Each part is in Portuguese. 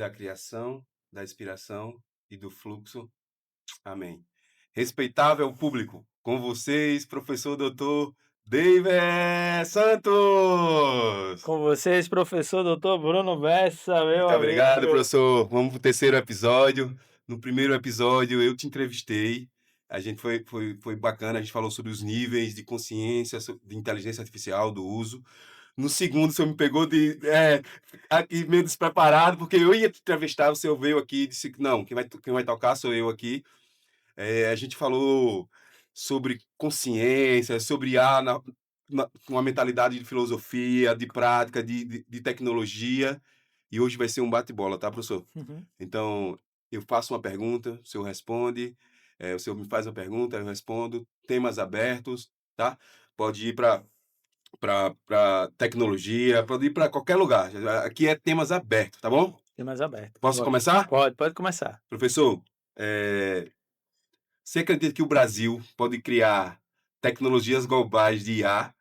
da criação, da inspiração e do fluxo. Amém. Respeitável público, com vocês, professor doutor David Santos. Com vocês, professor doutor Bruno Bessa, meu Muito obrigado, amigo. professor. Vamos para o terceiro episódio. No primeiro episódio, eu te entrevistei. A gente foi bacana, a gente falou sobre os níveis de consciência, de inteligência artificial, do uso. No segundo, você me pegou aqui meio despreparado, porque eu ia te entrevistar, você veio aqui e disse que não, quem vai tocar sou eu aqui. A gente falou sobre consciência, sobre uma mentalidade de filosofia, de prática, de tecnologia. E hoje vai ser um bate-bola, tá, professor? Uhum. Então, eu faço uma pergunta, o senhor responde, o senhor me faz uma pergunta, eu respondo. Temas abertos, tá? Pode ir para tecnologia, pode ir para qualquer lugar. Aqui é temas abertos, tá bom? Tem mais aberto. Posso Bora. começar? Pode começar. Professor, você acredita que o Brasil pode criar tecnologias globais de IA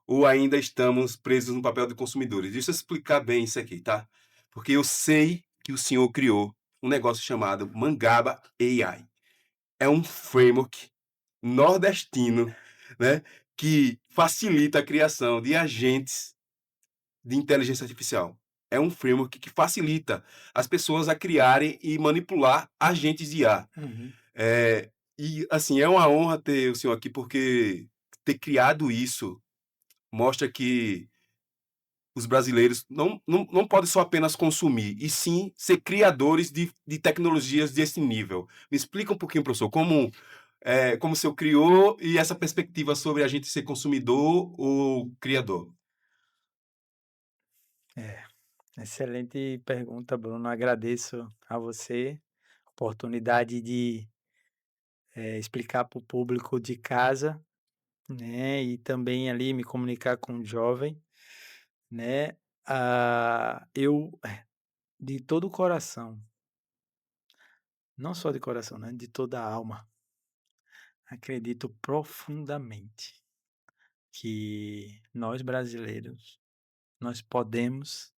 ou ainda estamos presos no papel de consumidores? Deixa eu explicar bem isso aqui, tá? Porque eu sei que o senhor criou um negócio chamado Mangaba AI. É um framework nordestino, né, que facilita a criação de agentes de inteligência artificial. É um framework que facilita as pessoas a criarem e manipular agentes de IA. Uhum. E, assim, é uma honra ter o senhor aqui, porque ter criado isso mostra que os brasileiros não podem só apenas consumir, e sim ser criadores de tecnologias desse nível. Me explica um pouquinho, professor, como o senhor criou e essa perspectiva sobre a gente ser consumidor ou criador. É, excelente pergunta, Bruno. Agradeço a você a oportunidade de explicar para o público de casa, né, e também ali me comunicar com o jovem, né. Eu, de todo o coração, não só de coração, né, de toda a alma, acredito profundamente que nós brasileiros, nós podemos,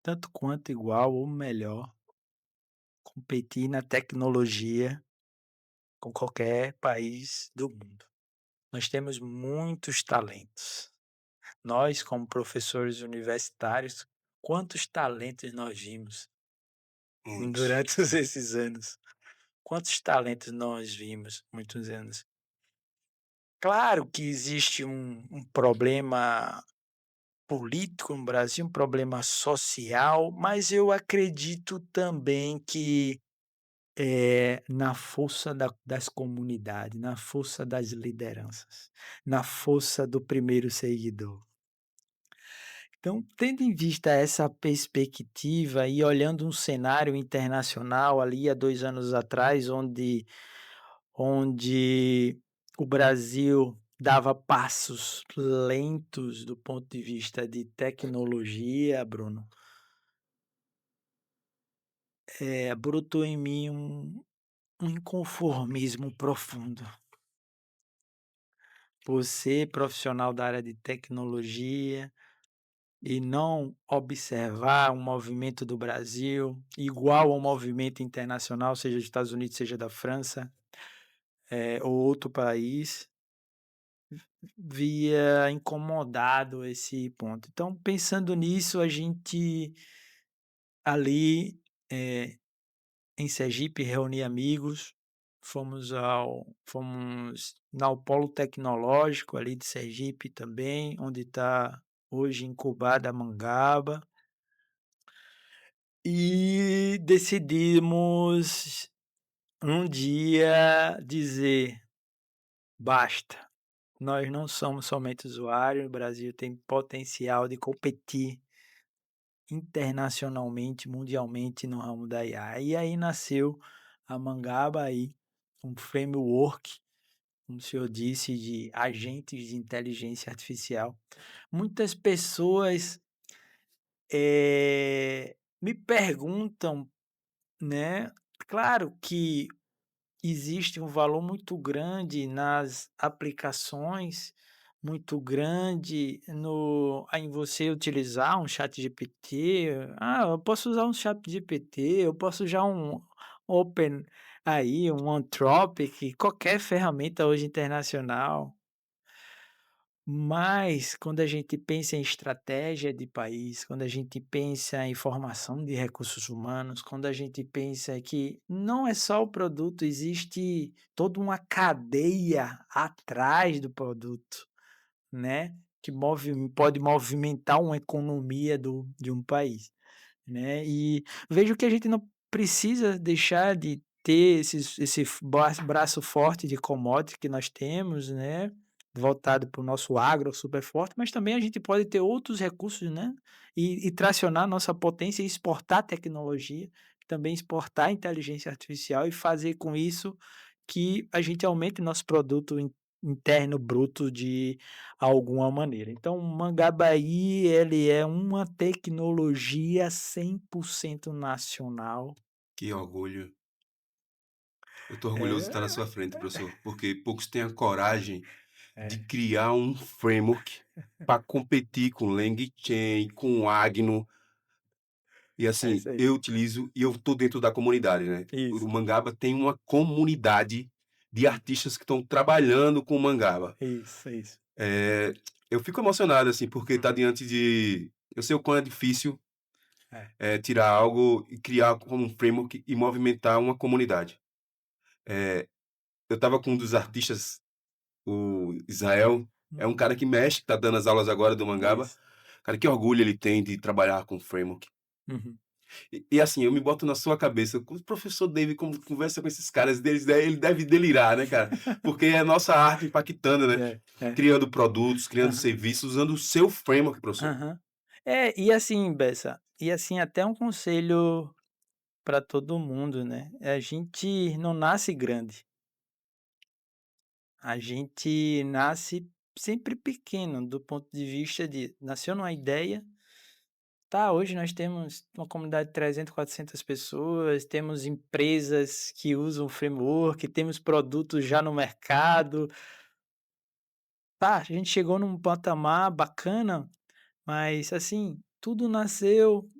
tanto quanto igual ou melhor, competir na tecnologia com qualquer país do mundo. Nós temos muitos talentos. Nós, como professores universitários, quantos talentos nós vimos Muitos. durante esses anos? Quantos talentos nós vimos muitos anos? Claro que existe um problema político no Brasil, um problema social, mas eu acredito também que na força das comunidades, na força das lideranças, na força do primeiro seguidor. Então, tendo em vista essa perspectiva e olhando um cenário internacional ali há 2 anos atrás, onde o Brasil dava passos lentos do ponto de vista de tecnologia, Bruno, brotou em mim um inconformismo profundo. Por ser profissional da área de tecnologia e não observar um movimento do Brasil igual ao movimento internacional, seja dos Estados Unidos, seja da França, ou outro país, via incomodado esse ponto. Então, pensando nisso, a gente ali, em Sergipe, reuni amigos, fomos ao polo tecnológico ali de Sergipe também, onde está hoje incubada a Mangaba, e decidimos um dia dizer: "Basta, nós não somos somente usuários, o Brasil tem potencial de competir internacionalmente, mundialmente no ramo da IA". E aí nasceu a Mangaba aí, um framework, como o senhor disse, de agentes de inteligência artificial. Muitas pessoas, me perguntam, né, claro que existe um valor muito grande nas aplicações, muito grande no em você utilizar um chat ChatGPT. Ah, eu posso usar um chat ChatGPT, eu posso usar um Open aí, um Anthropic, qualquer ferramenta hoje internacional. Mas quando a gente pensa em estratégia de país, quando a gente pensa em formação de recursos humanos, quando a gente pensa que não é só o produto, existe toda uma cadeia atrás do produto, né, que pode movimentar uma economia de um país, né. E vejo que a gente não precisa deixar de ter esse braço forte de commodity que nós temos, né, voltado para o nosso agro super forte, mas também a gente pode ter outros recursos, né, e tracionar nossa potência e exportar tecnologia, também exportar inteligência artificial e fazer com isso que a gente aumente nosso produto interno bruto de alguma maneira. Então, o Mangabaí, ele é uma tecnologia 100% nacional. Que orgulho. Eu estou orgulhoso de estar na É, sua frente, professor, porque poucos têm a coragem de é, criar um framework para competir com LangChain, com Agno. E é assim, isso aí. eu utilizo e eu estou dentro da comunidade, né. O Isso, Mangaba tem uma comunidade de hum, artistas que estão trabalhando com o Mangaba. isso. Eh, eu fico emocionado, assim, porque está Uhum, diante de eu sei o quão é difícil, é, tirar algo e criar como um framework e movimentar uma comunidade. Eu estava com um dos artistas, o Israel, é um uhum, cara que mexe, que tá dando as aulas agora do Mangaba. isso, Cara, que orgulho ele tem de trabalhar com framework. uhum. E assim, eu me boto na sua cabeça, o professor David como conversa com esses caras, ele deve delirar, né, cara? Porque é a nossa arte impactando, né? É, é, Criando produtos, criando aham, serviços, usando o seu framework, professor. aham. É, e assim, Bessa, e assim, até um conselho para todo mundo, né, a gente não nasce grande, a gente nasce sempre pequeno, do ponto de vista de nasceu numa ideia, tá, hoje nós temos uma comunidade de 300, 400 pessoas, temos empresas que usam o framework, temos produtos já no mercado, tá, a gente chegou num patamar bacana, mas assim, tudo nasceu,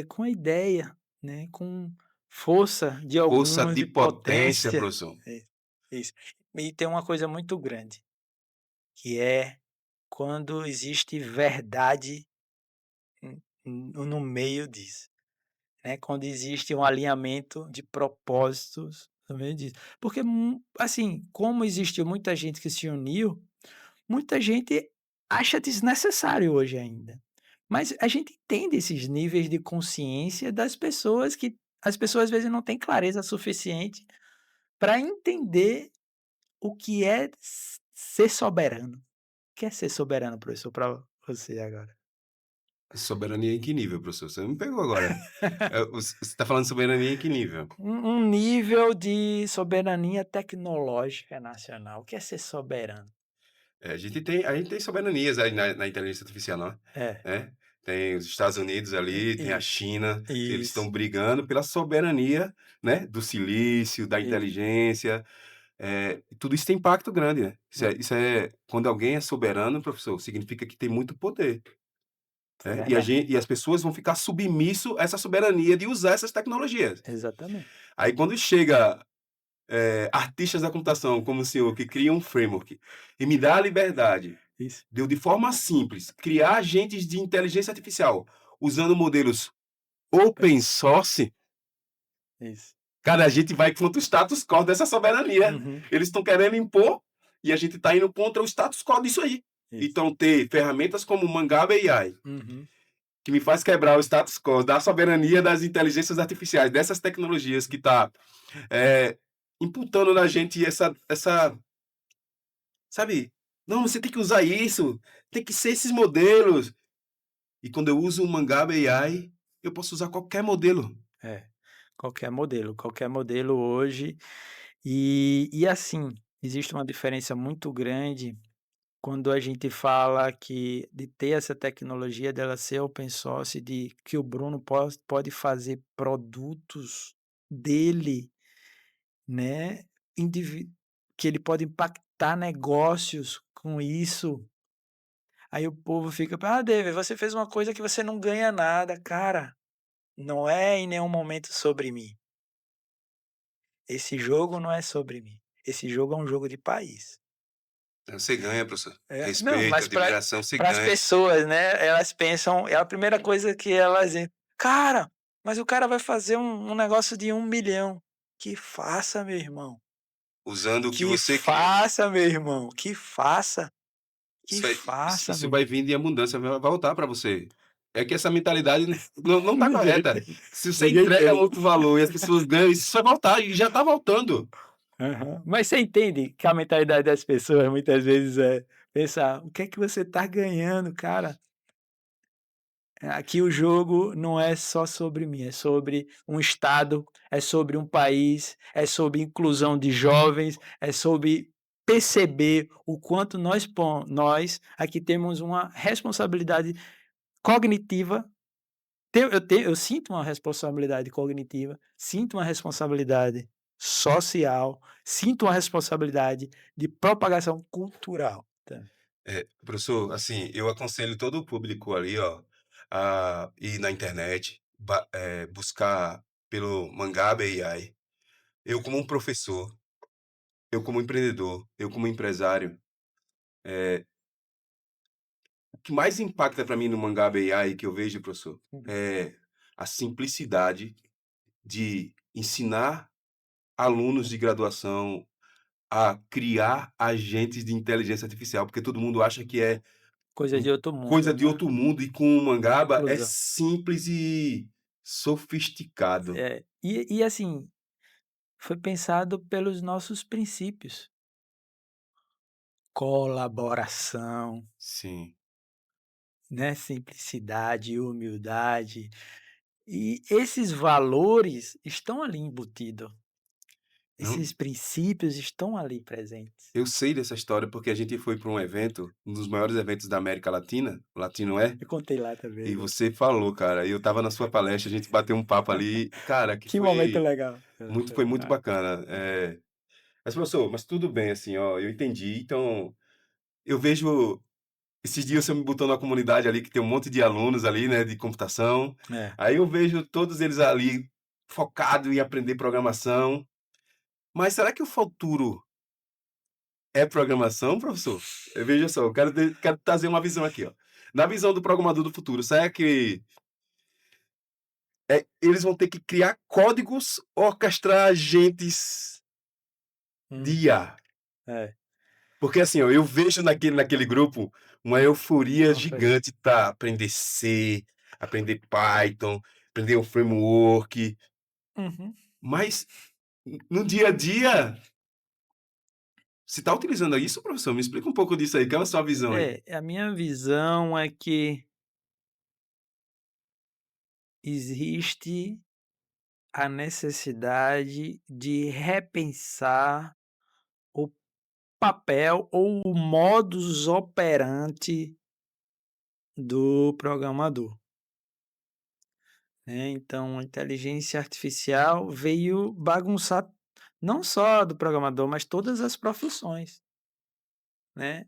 com a ideia, né, com força de Força alguns de e potência, potência. professor. É, isso. E tem uma coisa muito grande, que é quando existe verdade no meio disso, né, quando existe um alinhamento de propósitos no meio disso. Porque, assim, como existiu muita gente que se uniu, muita gente acha desnecessário hoje ainda. Mas a gente entende esses níveis de consciência das pessoas que as pessoas às vezes não têm clareza suficiente para entender o que é ser soberano. O que é ser soberano, professor, para você agora? Soberania em que nível, professor? Você me pegou agora. Você está falando de soberania em que nível? Um nível de soberania tecnológica nacional. O que é ser soberano? A gente tem soberanias aí na inteligência artificial, não é? É, Né? Tem os Estados Unidos ali, tem a isso, China, que eles estão isso, brigando pela soberania, né, do silício, da isso. inteligência, tudo isso tem impacto grande, né. Isso é Uhum. isso é quando alguém é soberano, professor, significa que tem muito poder, É né, verdade, e as pessoas vão ficar submisso a essa soberania de usar essas tecnologias. exatamente. Aí quando chega, artistas da computação como o senhor, que cria um framework e me dá a liberdade Isso, de eu, de forma simples, criar agentes de inteligência artificial usando modelos open source, isso. cara, a gente vai contra o status quo dessa soberania. Uhum, Eles estão querendo impor e a gente está indo contra o status quo disso aí. isso. Então, ter ferramentas como o Mangaba AI, Uhum. que me faz quebrar o status quo da soberania das inteligências artificiais, dessas tecnologias que está imputando na gente essa, sabe? Não, você tem que usar isso, tem que ser esses modelos. E quando eu uso o Mangaba AI, eu posso usar qualquer modelo. É, qualquer modelo hoje. E assim, existe uma diferença muito grande quando a gente fala que de ter essa tecnologia, dela ser open source, de que o Bruno pode fazer produtos dele, né, indivi que ele pode impactar negócios com isso. Aí o povo fica: "Ah, David, você fez uma coisa que você não ganha nada". Cara, não é em nenhum momento sobre mim. Esse jogo não é sobre mim. Esse jogo é um jogo de país. Você ganha, professor. Não, Respeito, mas para admiração, você as ganha. pessoas, né, elas pensam é a primeira coisa que elas dizem: "Cara, mas o cara vai fazer um negócio de 1 milhão". Que faça, meu irmão. Usando o que Que você quer. faça, meu irmão. Que faça. Que Isso vai faça, isso meu vai irmão. vir em abundância, vai voltar para você. É que essa mentalidade não tá Ninguém correta. tem. Se você Ninguém entrega tem. muito valor e as pessoas ganham, isso vai voltar e já tá voltando. Aham. Mas você entende que a mentalidade das pessoas muitas vezes é pensar: "O que é que você está ganhando, cara?". Aqui o jogo não é só sobre mim, é sobre um estado, é sobre um país, é sobre inclusão de jovens, é sobre perceber o quanto nós aqui temos uma responsabilidade cognitiva. Eu sinto uma responsabilidade cognitiva, sinto uma responsabilidade social, sinto uma responsabilidade de propagação cultural, tá. Professor, assim, eu aconselho todo o público ali, ó, a ir na internet, buscar pelo Mangaba AI. Eu como um professor, eu como empreendedor, eu como empresário, o que mais impacta para mim no Mangaba AI que eu vejo, professor, Uhum. é a simplicidade de ensinar alunos de graduação a criar agentes de inteligência artificial, porque todo mundo acha que é Coisa de outro coisa mundo, de né, outro mundo e com o Mangaba é inclusão. simples e sofisticado. E assim, foi pensado pelos nossos princípios, colaboração, Sim. né, simplicidade, humildade, e esses valores estão ali embutido, Não, esses princípios estão ali presentes. eu sei dessa história porque a gente foi para um evento, um dos maiores eventos da América Latina, o Latino é, Eu contei lá também, e né. você falou, cara, e eu estava na sua palestra, a gente bateu um papo ali, cara, que Que momento foi legal. foi muito bacana. Mas professor, mas tudo bem, assim, ó, eu entendi, então eu vejo esses dias você me botou na comunidade ali que tem um monte de alunos ali, né, de computação. É. Aí eu vejo todos eles ali focado em aprender programação. Mas será que o futuro é programação, professor? Veja só, eu quero trazer uma visão aqui, ó. Na visão do programador do futuro, será que eles vão ter que criar códigos, orquestrar agentes de Hum, IA? é. Porque assim, ó, eu vejo naquele grupo uma euforia Uma festa. gigante para aprender C, aprender Python, aprender um framework, Uhum. mas no dia a dia, você está utilizando isso, professor? Me explica um pouco disso aí, qual é a sua visão aí? A minha visão é que existe a necessidade de repensar o papel ou o modus operandi do programador, né. Então a inteligência artificial veio bagunçar não só do programador, mas todas as profissões, né.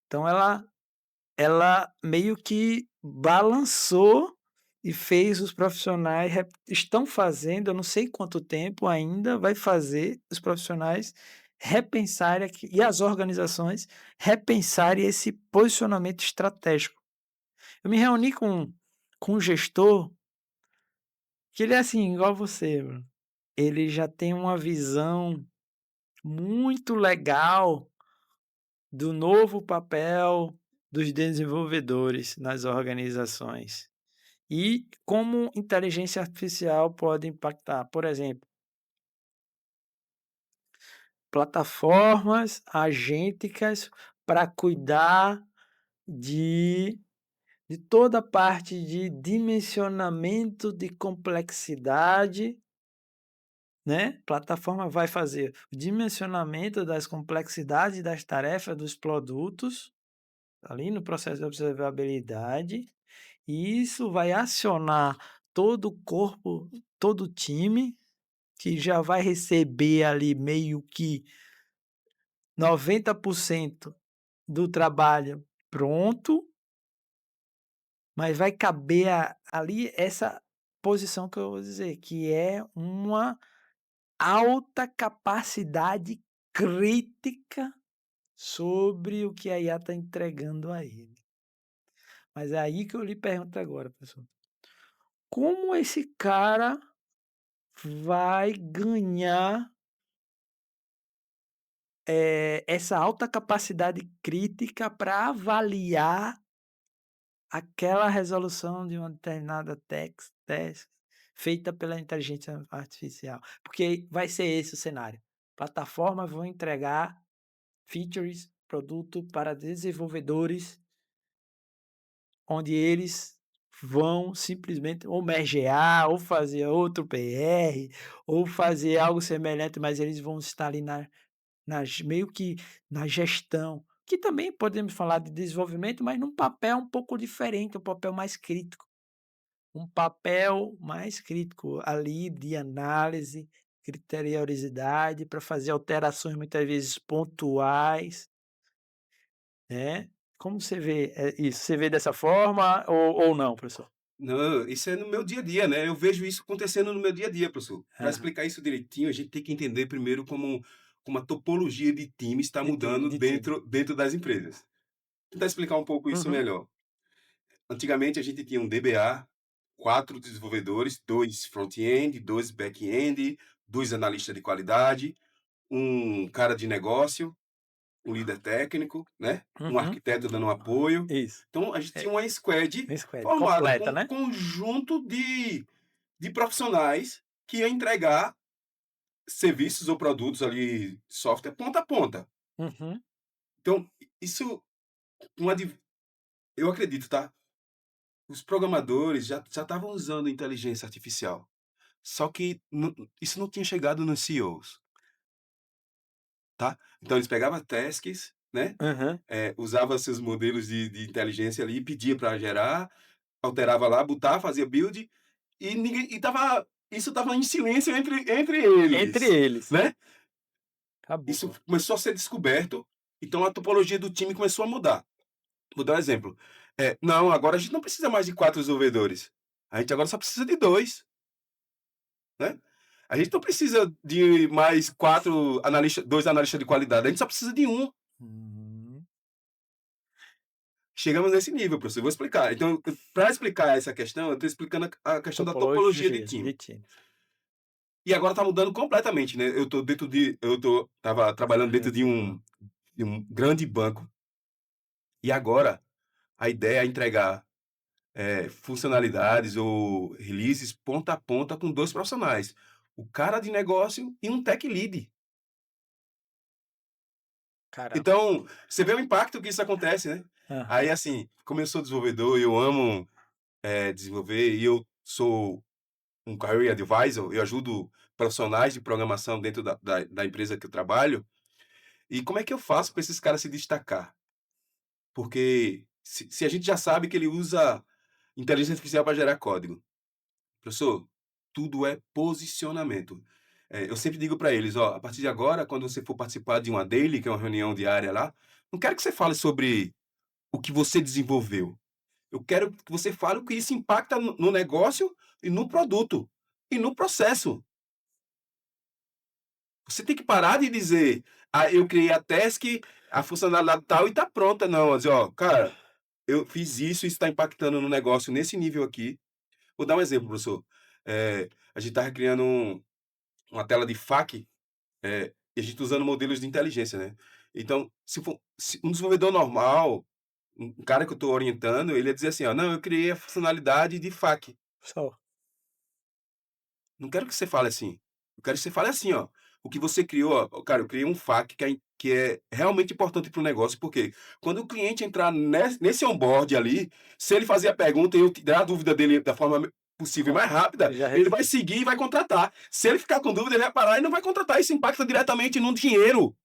Então ela meio que balançou e fez os profissionais estão fazendo, eu não sei quanto tempo ainda vai fazer os profissionais repensarem e as organizações repensarem esse posicionamento estratégico. Eu me reuni com um gestor que ele é assim, igual você, Bruno. Ele já tem uma visão muito legal do novo papel dos desenvolvedores nas organizações. E como inteligência artificial pode impactar, por exemplo, plataformas agênticas para cuidar de toda a parte de dimensionamento de complexidade, né. Plataforma vai fazer o dimensionamento das complexidades das tarefas dos produtos, ali no processo de observabilidade, e isso vai acionar todo o corpo, todo o time, que já vai receber ali meio que 90% do trabalho pronto, mas vai caber ali essa posição que eu vou dizer, que é uma alta capacidade crítica sobre o que a IA está entregando a ele. Mas é aí que eu lhe pergunto agora, professor, como esse cara vai ganhar, essa alta capacidade crítica para avaliar aquela resolução de uma determinada task feita pela inteligência artificial? Porque vai ser esse o cenário. Plataformas vão entregar features, produto para desenvolvedores, onde eles vão simplesmente ou mergear, ou fazer outro PR, ou fazer algo semelhante, mas eles vão estar ali meio que na gestão, que também podemos falar de desenvolvimento, mas num papel um pouco diferente, um papel mais crítico. Um papel mais crítico ali de análise, criteriosidade para fazer alterações muitas vezes pontuais, né. Como você vê, isso? Você vê dessa forma ou não, professor? Não, isso é no meu dia a dia, né, eu vejo isso acontecendo no meu dia a dia, professor. Para Aham. explicar isso direitinho, a gente tem que entender primeiro como a topologia de time está mudando De time. dentro das empresas. Tentar explicar um pouco isso Uhum, melhor. Antigamente a gente tinha um DBA, 4 desenvolvedores, 2 front-end, 2 back-end, 2 analistas de qualidade, um cara de negócio, um líder técnico, né, um uhum. arquiteto dando um apoio. Isso. Então a gente tinha É, uma squad squad formada com completa, um né? conjunto de profissionais que ia entregar serviços ou produtos ali, software ponta a ponta. Uhum. Então, isso uma div eu acredito, tá, os programadores já estavam usando inteligência artificial, só que isso não tinha chegado nos CEOs, tá. Então eles pegavam tasks, né, Aham. usava seus modelos de inteligência ali, pedia para gerar, alterava lá, botava, fazia build, e ninguém e isso estava em silêncio entre Entre eles, eles. né. Isso Acabou. começou a ser descoberto, então a topologia do time começou a mudar. Vou dar um exemplo, não, agora a gente não precisa mais de 4 desenvolvedores, a gente agora só precisa de 2, né. A gente não precisa de mais 4 analistas 2 analistas de qualidade, a gente só precisa de um. Uhum. Chegamos nesse nível, professor, eu vou explicar. Então, para explicar essa questão, eu estou explicando a questão da topologia de Topologia de time. times. E agora está mudando completamente, né, eu estava trabalhando dentro Organizador. de um grande banco, e agora a ideia é entregar, funcionalidades ou releases ponta a ponta com 2 profissionais, o cara de negócio e um tech lead. Caramba. Então, você vê o impacto que isso acontece, né. Aham. Aí, assim, como eu sou desenvolvedor e eu amo, desenvolver e eu sou um career advisor, eu ajudo profissionais de programação dentro da empresa que eu trabalho, e como é que eu faço para esses caras se destacar? Porque se a gente já sabe que ele usa inteligência artificial para gerar código, professor, tudo é posicionamento. Eu sempre digo para eles: "Ó, a partir de agora, quando você for participar de uma daily, que é uma reunião diária lá, não quero que você fale sobre o que você desenvolveu. Eu quero que você fale o que isso impacta no negócio e no produto, e no processo. Você tem que parar de dizer: "Ah, eu criei a task, a funcionalidade tal e tá pronta", não. Dizer: "Ó, cara, eu fiz isso, isso está impactando no negócio nesse nível aqui". Vou dar um exemplo, professor. A gente estava criando uma tela de FAQ, e a gente usando modelos de inteligência, né. Então, se um desenvolvedor normal, um cara que eu estou orientando, ele ia dizer assim: "Ó, não, eu criei a funcionalidade de FAQ". Só. Não quero que você fale assim. Eu quero que você fale assim, ó. O que você criou, ó, cara, eu criei um FAQ que é realmente importante para o negócio, porque quando o cliente entrar nesse onboard ali, se ele fazer a pergunta e eu tirar a dúvida dele da forma possível e Com mais rápida, já ele vai respondi. seguir e vai contratar. Se ele ficar com dúvida, ele vai parar e não vai contratar. Isso impacta diretamente no dinheiro.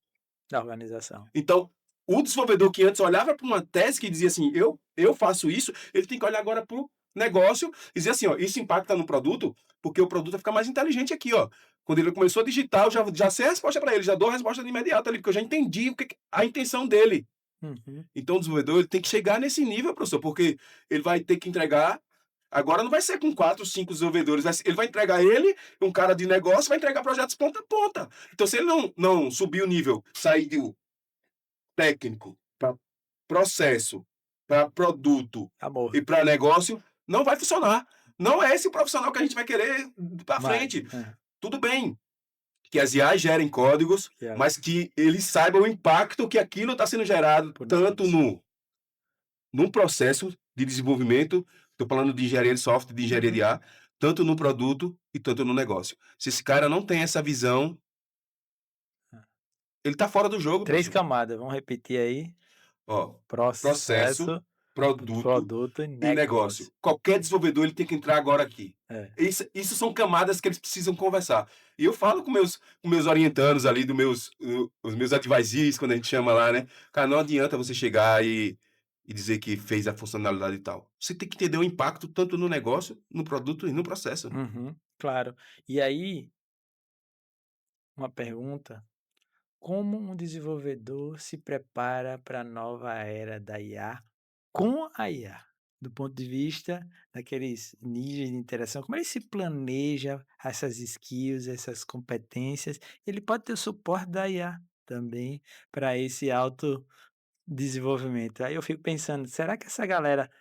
Da organização. Então, o desenvolvedor que antes olhava para uma tese que dizia assim, eu faço isso, ele tem que olhar agora para o negócio e dizer assim, ó, isso impacta no produto, porque o produto vai ficar mais inteligente aqui, ó. Quando ele começou a digitar, eu já sei a resposta para ele, já dou a resposta de imediato ali, porque eu já entendi a intenção dele. Uhum. Então o desenvolvedor ele tem que chegar nesse nível, professor, porque ele vai ter que entregar agora não vai ser com 4, 5 desenvolvedores, ele vai entregar ele, um cara de negócio, vai entregar projetos ponta a ponta. Então se ele não subir o nível, sair do técnico para processo, para produto Amor. e para negócio, não vai funcionar. Não é esse profissional que a gente vai querer para Mais. frente. É, Tudo bem que as IAs gerem códigos, que é mas que eles saibam o impacto que aquilo está sendo gerado por tanto negócio. no processo de desenvolvimento, estou falando de engenharia de software, de engenharia de Uhum. IA, tanto no produto e tanto no negócio. Se esse cara não tem essa visão, É. ele está fora do jogo, 3 professor. camadas, vamos repetir aí: Ó, processo, processo, produto produto e e negócio. negócio. Qualquer desenvolvedor ele tem que entrar agora aqui. É. Isso são camadas que eles precisam conversar. E eu falo com meus orientandos ali, os meus advisees, quando a gente chama lá, né? Cara, não adianta você chegar e dizer que fez a funcionalidade e tal. Você tem que entender o impacto tanto no negócio, no produto e no processo. Uhum, claro. E aí, uma pergunta: como um desenvolvedor se prepara para a nova era da IA com a IA? Do ponto de vista daqueles níveis de interação, como ele se planeja essas skills, essas competências? Ele pode ter o suporte da IA também para esse autodesenvolvimento. Aí eu fico pensando, será que essa galera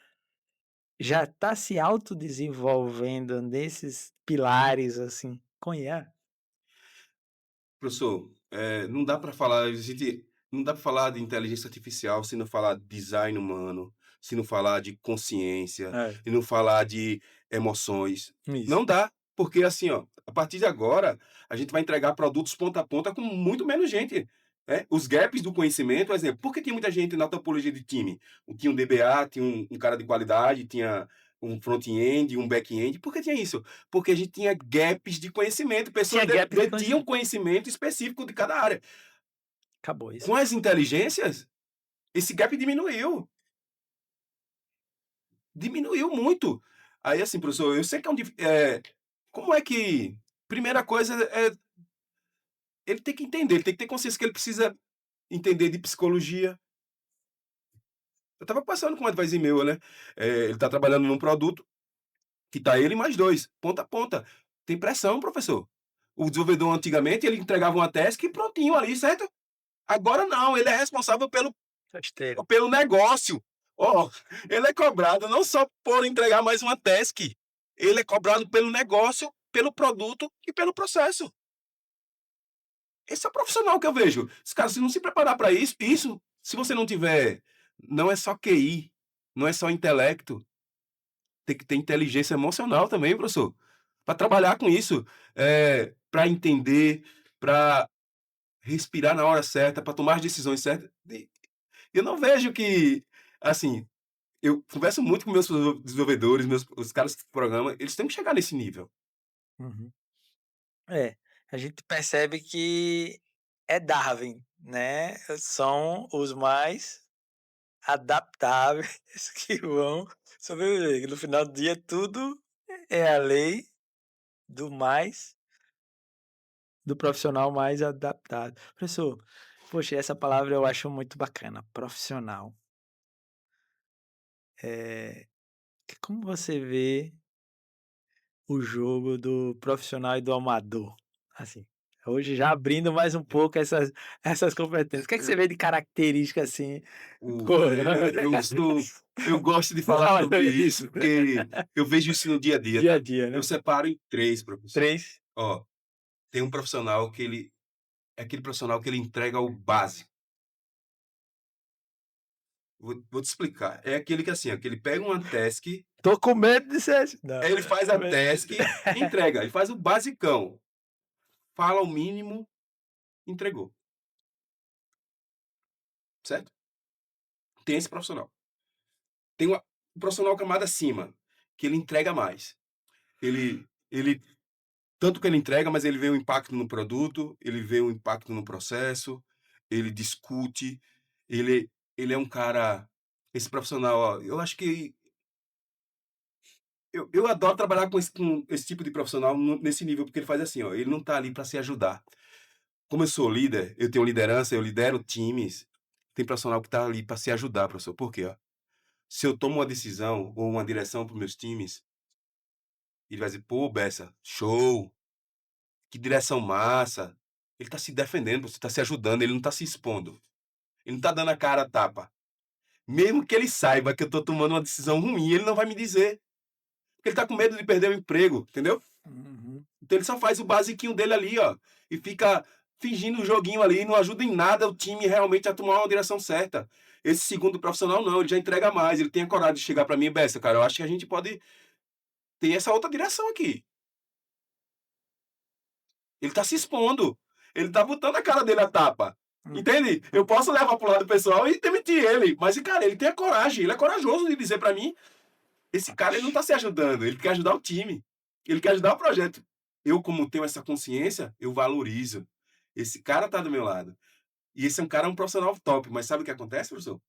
já está se autodesenvolvendo nesses pilares, assim, com IA? Professor, não dá para falar, não dá para falar de inteligência artificial se não falar de design humano, se não falar de consciência, É, e não falar de emoções. isso. Não dá, porque assim, ó, a partir de agora, a gente vai entregar produtos ponta a ponta com muito menos gente. Os gaps do conhecimento, por exemplo, por que tinha muita gente na topologia de time? Tinha um DBA, tinha um cara de qualidade, tinha um front-end, um back-end. Por que tinha isso? Porque a gente tinha gaps de conhecimento, pessoas Tinha gap de detinham conhecimento. conhecimento específico de cada área. Acabou isso. Com as inteligências, esse gap diminuiu muito. Aí, assim, professor, eu sei que como é que. Primeira coisa ele tem que entender, ele tem que ter consciência que ele precisa entender de psicologia. Eu estava passando com um advisor meu, né? Ele está trabalhando num produto que tá ele e mais dois, ponta a ponta. Tem pressão, professor. O desenvolvedor antigamente ele entregava uma task e prontinho ali, certo? Agora não, ele é responsável Rasteiro. pelo negócio. Ó, ele é cobrado não só por entregar mais uma task, ele é cobrado pelo negócio, pelo produto e pelo processo. Esse é o profissional que eu vejo. Os caras, se não se preparar para isso, se você não tiver, não é só QI, não é só intelecto, tem que ter inteligência emocional também, professor, para trabalhar com isso, para entender, para respirar na hora certa, para tomar as decisões certas. Eu não vejo que, assim, eu converso muito com meus desenvolvedores, os caras que programam, eles têm que chegar nesse nível. Uhum. É, a gente percebe que é Darwin, né, são os mais adaptáveis que vão sobreviver, que no final do dia tudo é a lei do profissional mais adaptado. Professor, poxa, essa palavra eu acho muito bacana, profissional. Eh, como você vê o jogo do profissional e do amador? Assim, hoje já abrindo mais um pouco essas competências. O que é que você vê de característica, assim, co Eu gosto de falar fala sobre sobre isso, isso. porque eu vejo isso no dia a dia, Dia a tá. dia, Eu né. separo em 3, professor. 3. Ó, tem um profissional que ele é aquele profissional que ele entrega o básico. Vou te explicar. É aquele que, assim, ó, que ele pega uma task, Tô com medo de ser assim. Não, aí ele faz tô a medo. task e entrega, ele faz o basicão, fala o mínimo, entregou, certo? Tem esse profissional. Tem o profissional camada acima, que ele entrega mais. Ele tanto que ele entrega, mas ele vê o impacto no produto, ele vê o impacto no processo, ele discute, ele é um cara esse profissional, ó, eu acho que eu adoro trabalhar com esse tipo de profissional nesse nível, porque ele faz assim, ó, ele não tá ali para se ajudar. Como eu sou líder, eu tenho liderança, eu lidero times, tem profissional que tá ali para se ajudar, professor. Por quê, ó? Se eu tomo uma decisão ou uma direção para os meus times, ele vai dizer: "Pô, Bessa, show, que direção massa". Ele tá se defendendo, você tá se ajudando, ele não tá se expondo. Ele não tá dando a cara a tapa. Mesmo que ele saiba que eu tô tomando uma decisão ruim, ele não vai me dizer, porque ele tá com medo de perder o emprego, entendeu? Uhum. Então ele só faz o basiquinho dele ali, ó, e fica fingindo um joguinho ali, não ajuda em nada o time realmente a tomar uma direção certa. Esse segundo profissional não, ele já entrega mais, ele tem a coragem de chegar para mim: "Bessa, cara, eu acho que a gente pode ter essa outra direção aqui". Ele tá se expondo, ele tá botando a cara dele a tapa, Hum. entende? Eu posso levar para o lado pessoal e demitir ele, mas, cara, ele tem a coragem, ele é corajoso de dizer para mim: "Esse cara, ele não tá se ajudando, ele quer ajudar o time, ele quer ajudar o projeto". Eu, como tenho essa consciência, eu valorizo. Esse cara tá do meu lado. E esse é um profissional top, mas sabe o que acontece, professor?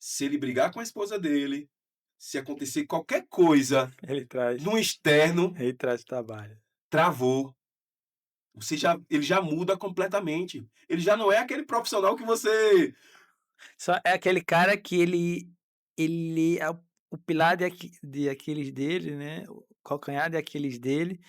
Se ele brigar com a esposa dele, se acontecer qualquer coisa Ele traz no externo, ele traz trabalho. travou. Ele já muda completamente. Ele já não é aquele profissional que você Só é aquele cara que ele é o pilar de Aquiles dele, né, o calcanhar de Aquiles dele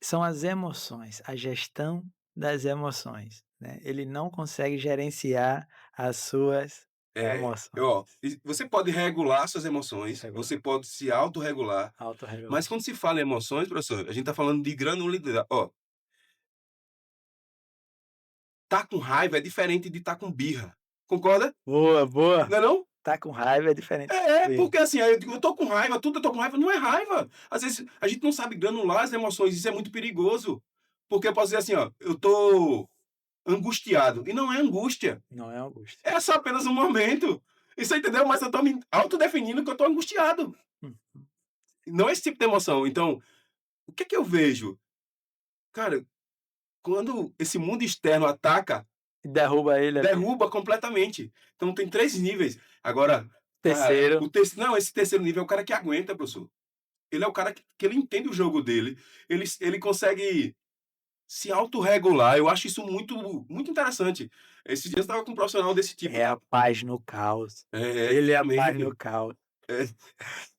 são as emoções, a gestão das emoções, né. Ele não consegue gerenciar as suas emoções. ó, você pode regular suas emoções, Regular, você pode se autorregular, autorregular. mas quando se fala em emoções, professor, a gente tá falando de granulidade. Ó, tá com raiva é diferente de tá com birra. Concorda? Boa, boa. Não é não? Tá com raiva é diferente É, dele. porque assim, aí eu digo: "Eu tô com raiva, tudo eu tô com raiva", não é raiva. Às vezes a gente não sabe granular as emoções, isso é muito perigoso. Porque eu posso dizer assim, ó: "Eu tô angustiado", e não é angústia, Não é angústia. é só apenas um momento. E você entendeu? Mas eu tô me autodefinindo que eu tô angustiado, Hum. não é esse tipo de emoção. Então, o que é que eu vejo? Cara, quando esse mundo externo ataca, Derruba ele ali. derruba completamente. Então tem 3 níveis. Agora, cara, Terceiro, o terceiro não, esse terceiro nível é o cara que aguenta, professor. Ele é o cara que ele entende o jogo dele, ele consegue se autorregular, eu acho isso muito interessante. Esses dias eu estava com um profissional desse tipo. é a paz no caos. Ele é a paz no Exatamente. caos. É,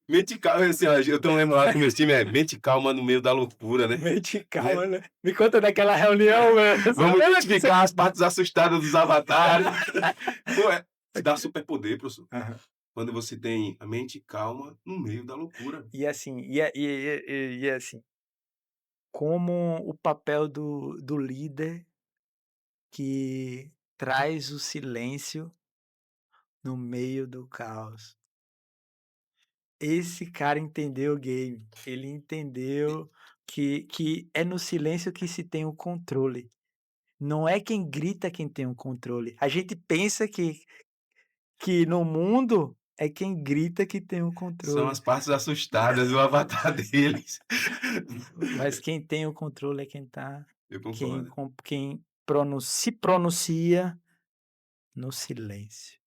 mente calma, assim, ó, eu tô lembrando lá que meus time é mente calma no meio da loucura, né. Mente Né. calma, né. Me conta daquela reunião, velho. Vamos identificar as partes assustadas dos avatares. Pô, te dá superpoder, professor, Aham. quando você tem a mente calma no meio da loucura. E assim, e assim, como o papel do líder que traz o silêncio no meio do caos. Esse cara entendeu o game, ele entendeu que é no silêncio que se tem o controle, não é quem grita quem tem o controle. A gente pensa que no mundo é quem grita que tem o São controle, as partes assustadas do avatar deles. mas quem tem o controle é Eu concordo. quem se pronuncia no silêncio.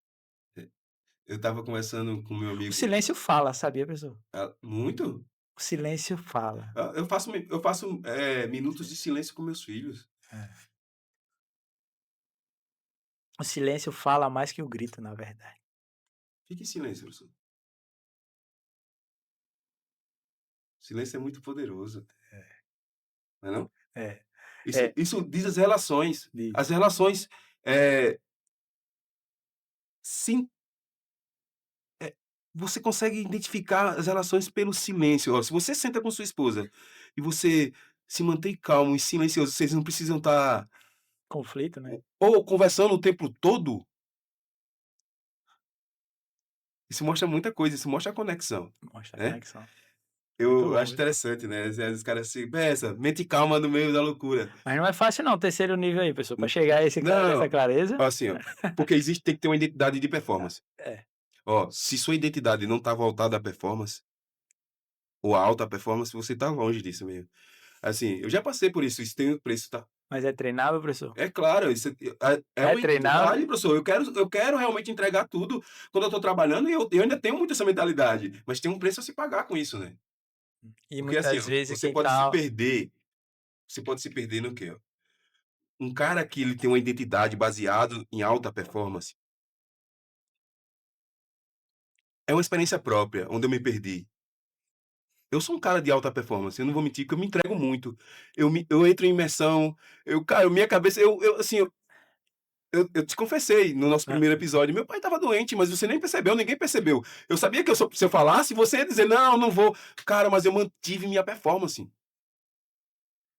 Eu estava conversando com meu O amigo. silêncio fala, sabia, pessoal? Muito? O silêncio fala. Eu faço minutos de silêncio com meus filhos. É. O silêncio fala mais que o grito, na verdade. Fique em silêncio, professor. Silêncio é muito poderoso, não é não? É, Isso é, isso diz as relações. diz. As relações, eh, sim, eh, você consegue identificar as relações pelo silêncio. Ó, se você senta com sua esposa e você se mantém calmo e silencioso, vocês não precisam estar Conflito, né, ou conversando o tempo todo, isso mostra muita coisa, isso mostra a conexão, mostra a né. conexão. Muito Eu bom, acho viu. interessante, né, às vezes os caras assim: "Bessa, mente calma no meio da loucura". Mas não é fácil não, terceiro nível aí, pessoal, para N chegar a esse nessa não, clareza. assim, ó, porque tem que ter uma identidade de performance. É, Ó, se sua identidade não tá voltada à performance, ou à alta performance, você tá longe disso mesmo. Assim, eu já passei por isso, isso tem um preço, tá. mas é treinável, professor? É claro, isso é É uma treinável? identidade, professor, eu quero realmente entregar tudo quando eu tô trabalhando e eu ainda tenho muito essa mentalidade, mas tem um preço a se pagar com isso, né. E Porque assim, muitas ó, vezes você quem pode se tá perder, você pode se perder no quê, ó? um cara que ele tem uma identidade baseado em alta performance, é uma experiência própria, onde eu me perdi. Eu sou um cara de alta performance, eu não vou mentir que eu me entrego muito. Eu entro em imersão, cara, minha cabeça eu assim, eu te confessei no nosso primeiro Aham. episódio, meu pai estava doente, mas você nem percebeu, ninguém percebeu. Eu sabia que se eu falasse, você ia dizer: "Não, não vou". Cara, mas eu mantive minha performance.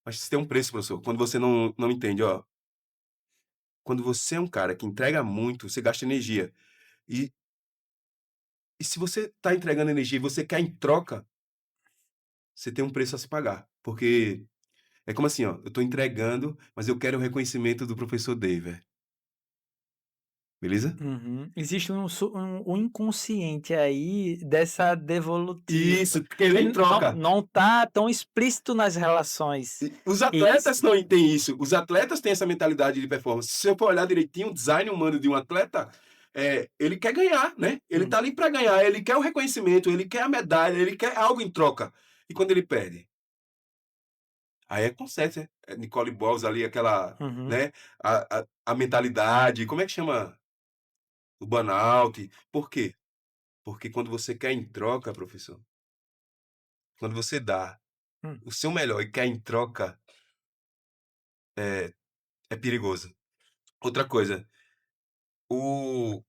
Mas isso tem um preço, professor, quando você não entende, ó, quando você é um cara que entrega muito, você gasta energia. E e se você está entregando energia e você quer em troca, você tem um preço a se pagar, porque é como assim, ó, eu estou entregando, mas eu quero o reconhecimento do professor David, beleza? Uhum. Existe um inconsciente aí dessa devolutiva, Isso, querer que em troca. não tá tão explícito nas relações. E os Esse atletas não têm isso, os atletas têm essa mentalidade de performance. Se eu for olhar direitinho o design humano de um atleta, ele quer ganhar, né, ele hum, tá ali para ganhar, ele quer o reconhecimento, ele quer a medalha, ele quer algo em troca. E quando ele perde? Aí é consequência, né, Nicole Balls ali, aquela, uhum. né, a mentalidade, como é que chama? O burnout. Por quê? Porque quando você quer em troca, professor, quando você dá Hum. o seu melhor e quer em troca, é perigoso. Outra coisa, o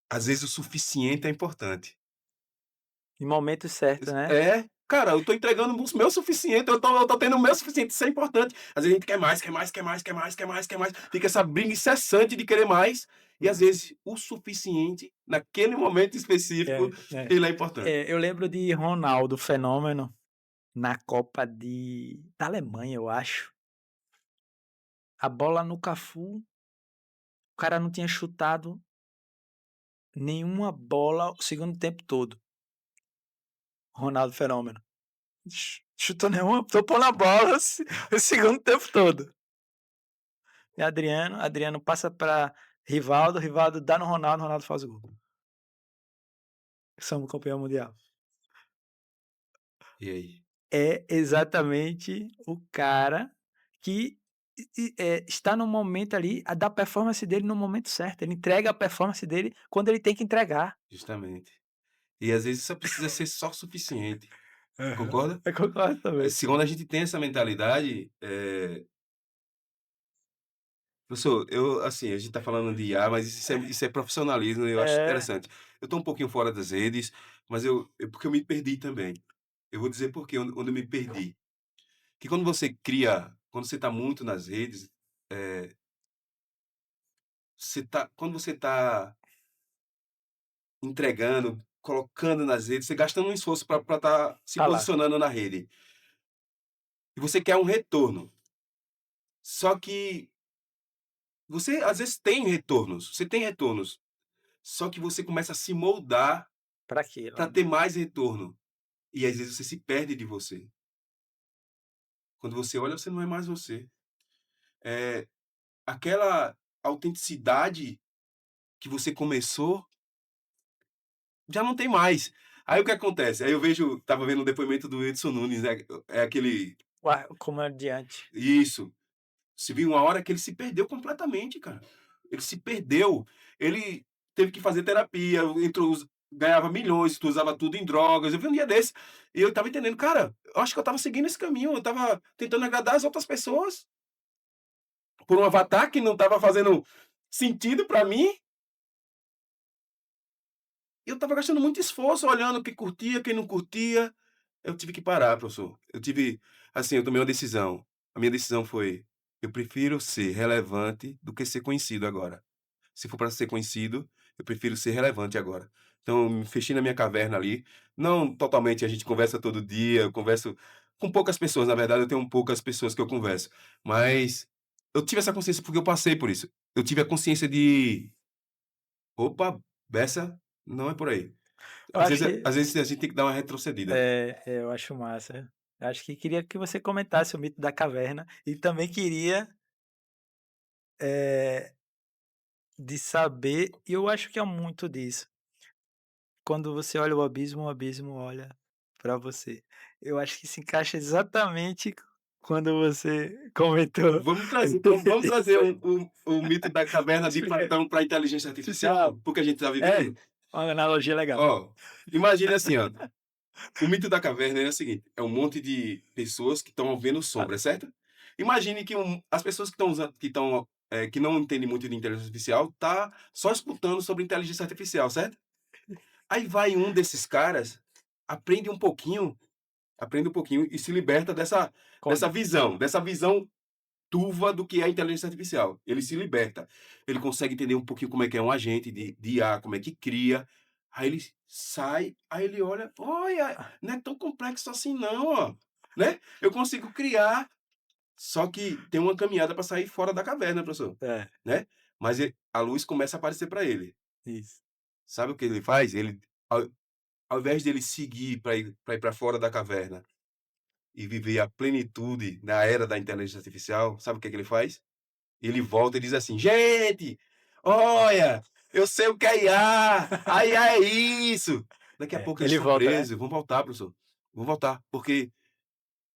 às vezes o suficiente é importante. Em momento certo, né. Cara, eu tô entregando o meu suficiente, eu tô tendo o meu suficiente, isso é importante. Às vezes a gente quer mais, quer mais, quer mais, quer mais, quer mais, quer mais, fica essa briga incessante de querer mais, e às Hum. vezes o suficiente, naquele momento específico, É, é. ele é importante. Eu lembro de Ronaldo Fenômeno, na Copa da Alemanha, eu acho. A bola no Cafu, o cara não tinha chutado nenhuma bola o segundo tempo todo, Ronaldo Fenômeno. Chutou nenhuma, tocou na bola o segundo tempo todo. E Adriano passa para Rivaldo dá no Ronaldo, Ronaldo faz o gol. Somos campeão mundial. E aí? É exatamente o cara que está no momento ali, a da performance dele no momento certo, ele entrega a performance dele quando ele tem que entregar. Justamente. E às vezes só precisa ser só suficiente, Aham. concorda? Eu concordo também. Se quando a gente tem essa mentalidade, professor, assim, a gente tá falando de IA, mas isso é profissionalismo, eu acho É, interessante. Eu tô um pouquinho fora das redes, mas porque eu me perdi também. Eu vou dizer por quê, onde eu me perdi. Que quando você tá muito nas redes, quando você tá entregando, colocando nas redes, você gastando um esforço para estar se tá lá, posicionando na rede. E você quer um retorno. Só que você às vezes tem retornos, você tem retornos, só que você começa a se moldar para aquilo, para né. ter mais retorno. E às vezes você se perde de você. Quando você olha, você não é mais você. Eh, Aquela autenticidade que você começou, já não tem mais. Aí o que acontece? Aí eu estava vendo o depoimento do Edson Nunes, né, é aquele O comediante. isso. Se viu uma hora que ele se perdeu completamente, cara. Ele se perdeu. Ele teve que fazer terapia, ganhava milhões, tu usava tudo em drogas. Eu vi um dia desse e eu estava entendendo, cara, eu acho que eu estava seguindo esse caminho, eu estava tentando agradar as outras pessoas por um avatar que não estava fazendo sentido para mim. E eu estava gastando muito esforço olhando quem curtia, quem não curtia. Eu tive que parar, professor. Eu tomei uma decisão. A minha decisão foi: eu prefiro ser relevante do que ser conhecido agora. Se for para ser conhecido, eu prefiro ser relevante agora. Então, eu me fechei na minha caverna ali. Não totalmente, a gente conversa todo dia, eu converso com poucas pessoas, na verdade, eu tenho poucas pessoas que eu converso. Mas eu tive essa consciência porque eu passei por isso. Eu tive a consciência de: opa, Bessa, não é por aí. Eu acho que Às vezes a gente tem que dar uma retrocedida. eu acho massa. Eu acho que queria que você comentasse o mito da caverna e também queria, eh, de saber e eu acho que é muito disso, quando você olha o abismo olha para você. Eu acho que se encaixa exatamente quando você comentou Vamos trazer isso aí. o mito da caverna de Explica aí. Platão para a inteligência Artificial. artificial, porque a gente está É, vivendo? uma analogia legal. Ó, imagine assim, ó, o mito da caverna é o seguinte, é um monte de pessoas que estão vendo Fala. sombra, certo? Imagine que as pessoas que estão usando que não entendem muito de inteligência artificial, tá só escutando sobre inteligência artificial, certo? Aí vai um desses caras, aprende um pouquinho aprende um pouquinho e se liberta dessa Conta. dessa visão turva do que é a inteligência artificial. Ele se liberta. Ele consegue entender um pouquinho como é que é um agente de IA, como é que cria. Aí ele sai, aí ele olha, olha, não é tão complexo assim não, ó, né? Eu consigo criar, só que tem uma caminhada para sair fora da caverna, professor, É, né? Mas a luz começa a aparecer para ele. isso. Sabe o que ele faz? Ele, ao invés dele seguir para ir para fora da caverna e viver a plenitude na era da inteligência artificial, sabe o que é que ele faz? Ele volta e diz assim: "Gente, olha, eu sei o que é IA, a IA é isso". Daqui a É, pouco eles ele estão volta, né? presos, vão voltar, professor, vão voltar, porque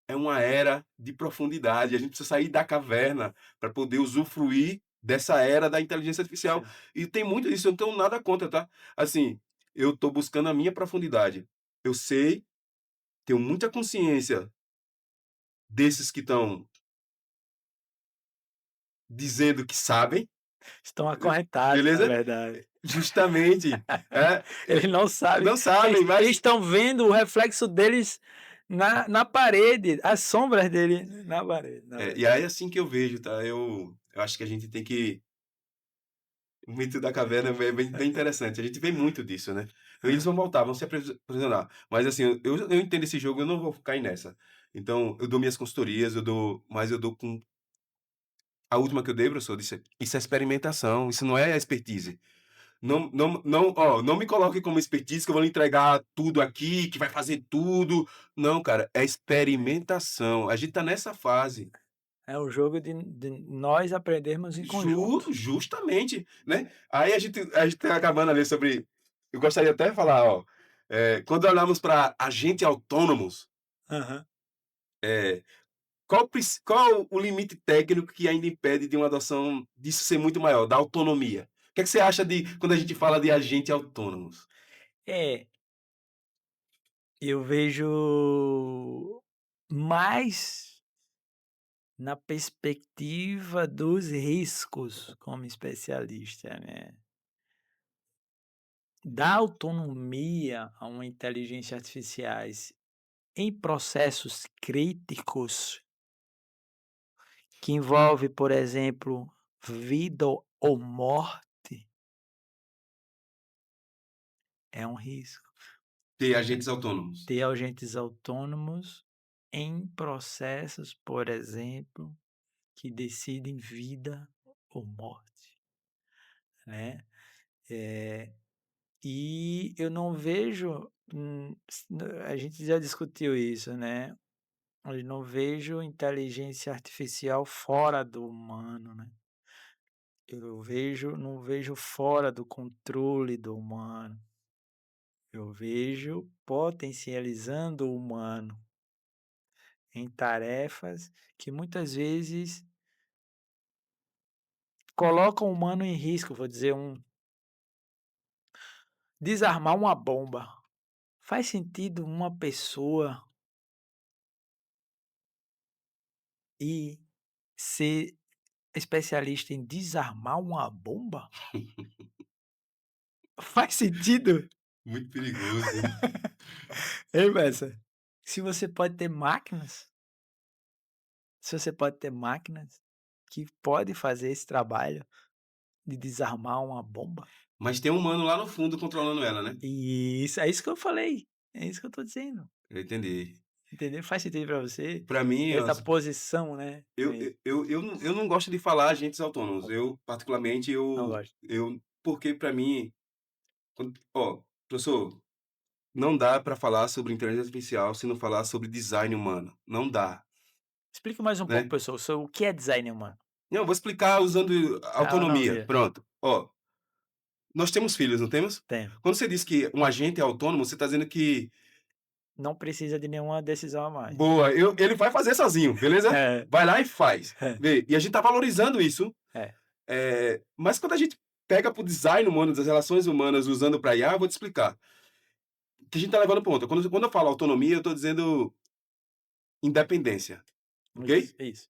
é uma era de profundidade, a gente precisa sair da caverna para poder usufruir dessa era da inteligência artificial. Sim. E tem muito disso, eu não tenho nada contra, tá. Assim, eu estou buscando a minha profundidade. Eu sei, tenho muita consciência desses que estão dizendo que sabem, Estão acorrentados, na beleza? verdade. Justamente, é, Eles não sabem. não sabem, Eles mas estão vendo o reflexo deles na parede, as sombras dele na parede, na e verdade. aí é assim que eu vejo, tá? Eu acho que a gente tem que o mito da caverna é bem interessante, a gente vê muito disso, né. Eles Aham. vão voltar, vão se aprisionar, mas assim, eu entendo esse jogo, eu não vou cair nessa. Então, eu dou minhas consultorias, eu dou com a última que eu dei, professor, disse: "Isso é experimentação, isso não é expertise". Não me coloque como expertise que eu vou lhe entregar tudo aqui, que vai fazer tudo. Não, cara, é experimentação. A gente tá nessa fase. É o jogo de nós aprendermos em conjunto. Justamente, né. Aí a gente tá acabando ali sobre eu gostaria até de falar, ó, quando olhamos para agentes autônomos, Aham. eh, qual o limite técnico que ainda impede de uma adoção disso ser muito maior, da autonomia? O que é que você acha de quando a gente fala de agentes autônomos? É, eu vejo mais na perspectiva dos riscos como especialista, né. Dar autonomia a uma inteligência artificiais em processos críticos, que envolve, por exemplo, vida ou morte, é um risco. Ter agentes autônomos. Ter agentes autônomos em processos, por exemplo, que decidem vida ou morte, né. Eh, e eu não vejo, a gente já discutiu isso, né. Eu não vejo inteligência artificial fora do humano, né. Não vejo fora do controle do humano. Eu vejo potencializando o humano em tarefas que muitas vezes colocam o humano em risco. Vou dizer desarmar uma bomba. Faz sentido uma pessoa ir ser especialista em desarmar uma bomba? Faz sentido? Muito perigoso, hein. Hein, Bessa? Se você pode ter máquinas, se você pode ter máquinas que podem fazer esse trabalho de desarmar uma bomba. Mas tem um humano lá no fundo controlando ela, né. Isso, é isso que eu falei, é isso que eu tô dizendo, Eu entendi. entendeu? Faz sentido pra você Para mim, essa posição, né, eu não gosto de falar agentes autônomos. Eu, particularmente, não gosto. porque para mim, professor, não dá para falar sobre inteligência artificial se não falar sobre design humano. Não dá, Explica mais um pouco, né. pessoal, sobre o que é design humano. Não, eu vou explicar usando Ah, não, autonomia. via. Pronto. Nós temos filhos, não temos? Tem. Quando você diz que um agente é autônomo, você está dizendo que não precisa de nenhuma decisão a mais. Boa, ele vai fazer sozinho, beleza? É, Vai lá e faz. é, Vê, e a gente tá valorizando isso, é. mas quando a gente pega pro design humano, das relações humanas, usando pra IA, eu vou te explicar. Que a gente tá levando pro ponto. Quando eu falo autonomia, eu tô dizendo independência, ok? Isso.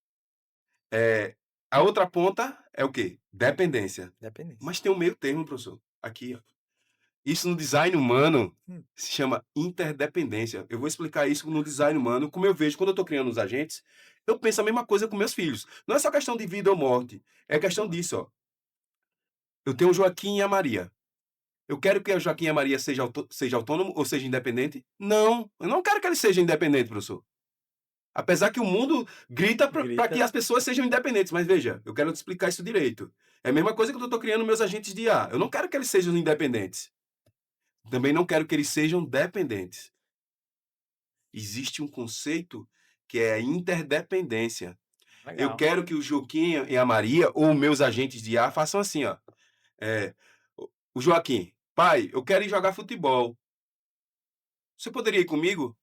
A outra ponta é o quê? Dependência. Dependência. Mas tem um meio termo, professor. Aqui, ó. Isso no design humano Hum. se chama interdependência. Eu vou explicar isso no design humano, como eu vejo quando eu estou criando os agentes. Eu penso a mesma coisa com meus filhos. Não é só questão de vida ou morte. É questão disso, ó. Eu tenho o Joaquim e a Maria. Eu quero que o Joaquim e a Maria seja autônomo ou seja independente? Não. Eu não quero que eles sejam independentes, professor. Apesar que o mundo grita para que Grita. as pessoas sejam independentes. Mas veja, eu quero te explicar isso direito. É a mesma coisa que eu estou criando meus agentes de IA. Eu não quero que eles sejam independentes. Também não quero que eles sejam dependentes. Existe um conceito que é a interdependência. Eu Legal. quero que o Joaquim e a Maria, ou meus agentes de IA, façam assim, ó. É, o Joaquim, pai, eu quero ir jogar futebol. Você poderia ir comigo?